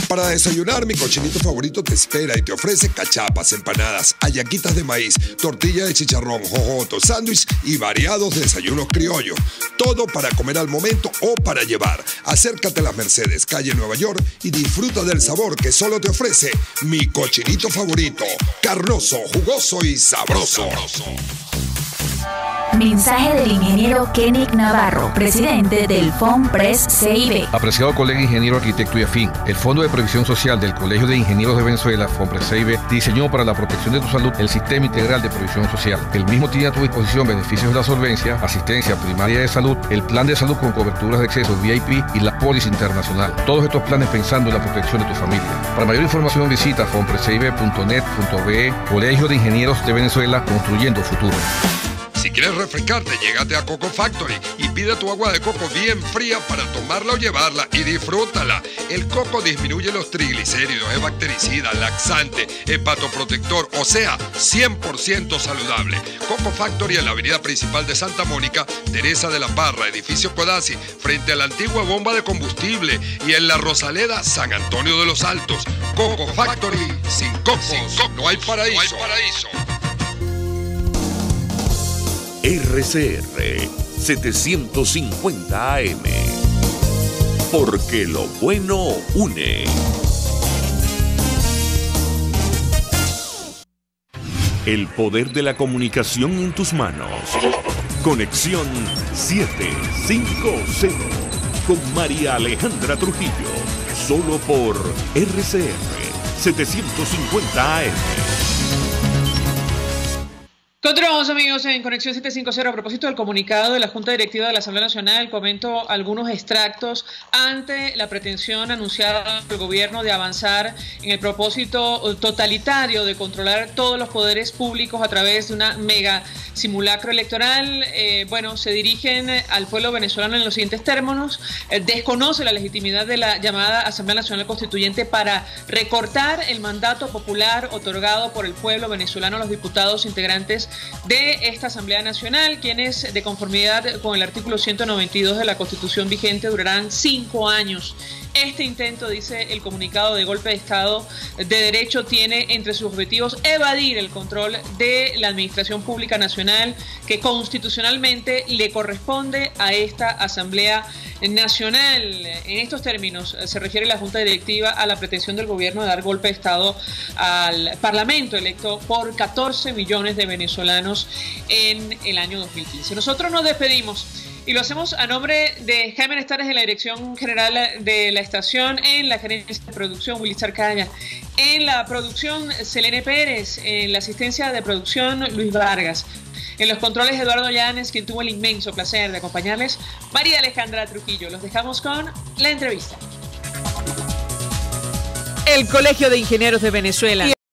Para desayunar, mi cochinito favorito te espera y te ofrece cachapas, empanadas, hallaquitas de maíz, tortilla de chicharrón, jojoto, sándwich y variados desayunos criollos. Todo para comer al momento o para llevar. Acércate a Las Mercedes, calle Nueva York, y disfruta del sabor que solo te ofrece mi cochinito favorito. Carnoso, jugoso y sabroso. Mensaje del ingeniero Kenick Navarro, presidente del FOMPRES CIB. Apreciado colega ingeniero, arquitecto y afín, el Fondo de Previsión Social del Colegio de Ingenieros de Venezuela, FOMPRES CIB, diseñó para la protección de tu salud el Sistema Integral de Previsión Social. El mismo tiene a tu disposición beneficios de la solvencia, asistencia primaria de salud, el plan de salud con coberturas de acceso VIP y la póliza internacional. Todos estos planes pensando en la protección de tu familia. Para mayor información visita fomprescib.net.be. Colegio de Ingenieros de Venezuela, construyendo futuro. Si quieres refrescarte, llégate a Coco Factory y pide tu agua de coco bien fría para tomarla o llevarla y disfrútala. El coco disminuye los triglicéridos, es bactericida, laxante, hepatoprotector, o sea, 100% saludable. Coco Factory en la avenida principal de Santa Mónica, Teresa de la Parra, edificio Codazzi, frente a la antigua bomba de combustible, y en la Rosaleda, San Antonio de los Altos. Coco Factory, sin cocos, no hay paraíso. RCR 750 AM, porque lo bueno une. El poder de la comunicación en tus manos. Conexión 750 con María Alejandra Trujillo, solo por RCR 750 AM. Continuamos, amigos, en Conexión 750. A propósito del comunicado de la Junta Directiva de la Asamblea Nacional, comento algunos extractos ante la pretensión anunciada por el gobierno de avanzar en el propósito totalitario de controlar todos los poderes públicos a través de una mega simulacro electoral. Se dirigen al pueblo venezolano en los siguientes términos. Desconoce la legitimidad de la llamada Asamblea Nacional Constituyente para recortar el mandato popular otorgado por el pueblo venezolano a los diputados integrantes de esta Asamblea Nacional, quienes, de conformidad con el artículo 192 de la Constitución vigente, durarán 5 años. Este intento, dice el comunicado de golpe de Estado de Derecho, tiene entre sus objetivos evadir el control de la Administración Pública Nacional que constitucionalmente le corresponde a esta Asamblea Nacional. En estos términos se refiere la Junta Directiva a la pretensión del gobierno de dar golpe de Estado al Parlamento electo por 14 millones de venezolanos en el año 2015. Nosotros nos despedimos y lo hacemos a nombre de Jaime Nestares en la dirección general de la estación, en la gerencia de producción Willy Charcaya, en la producción Selene Pérez, en la asistencia de producción Luis Vargas, en los controles Eduardo Llanes, quien tuvo el inmenso placer de acompañarles, María Alejandra Trujillo. Los dejamos con la entrevista. El Colegio de Ingenieros de Venezuela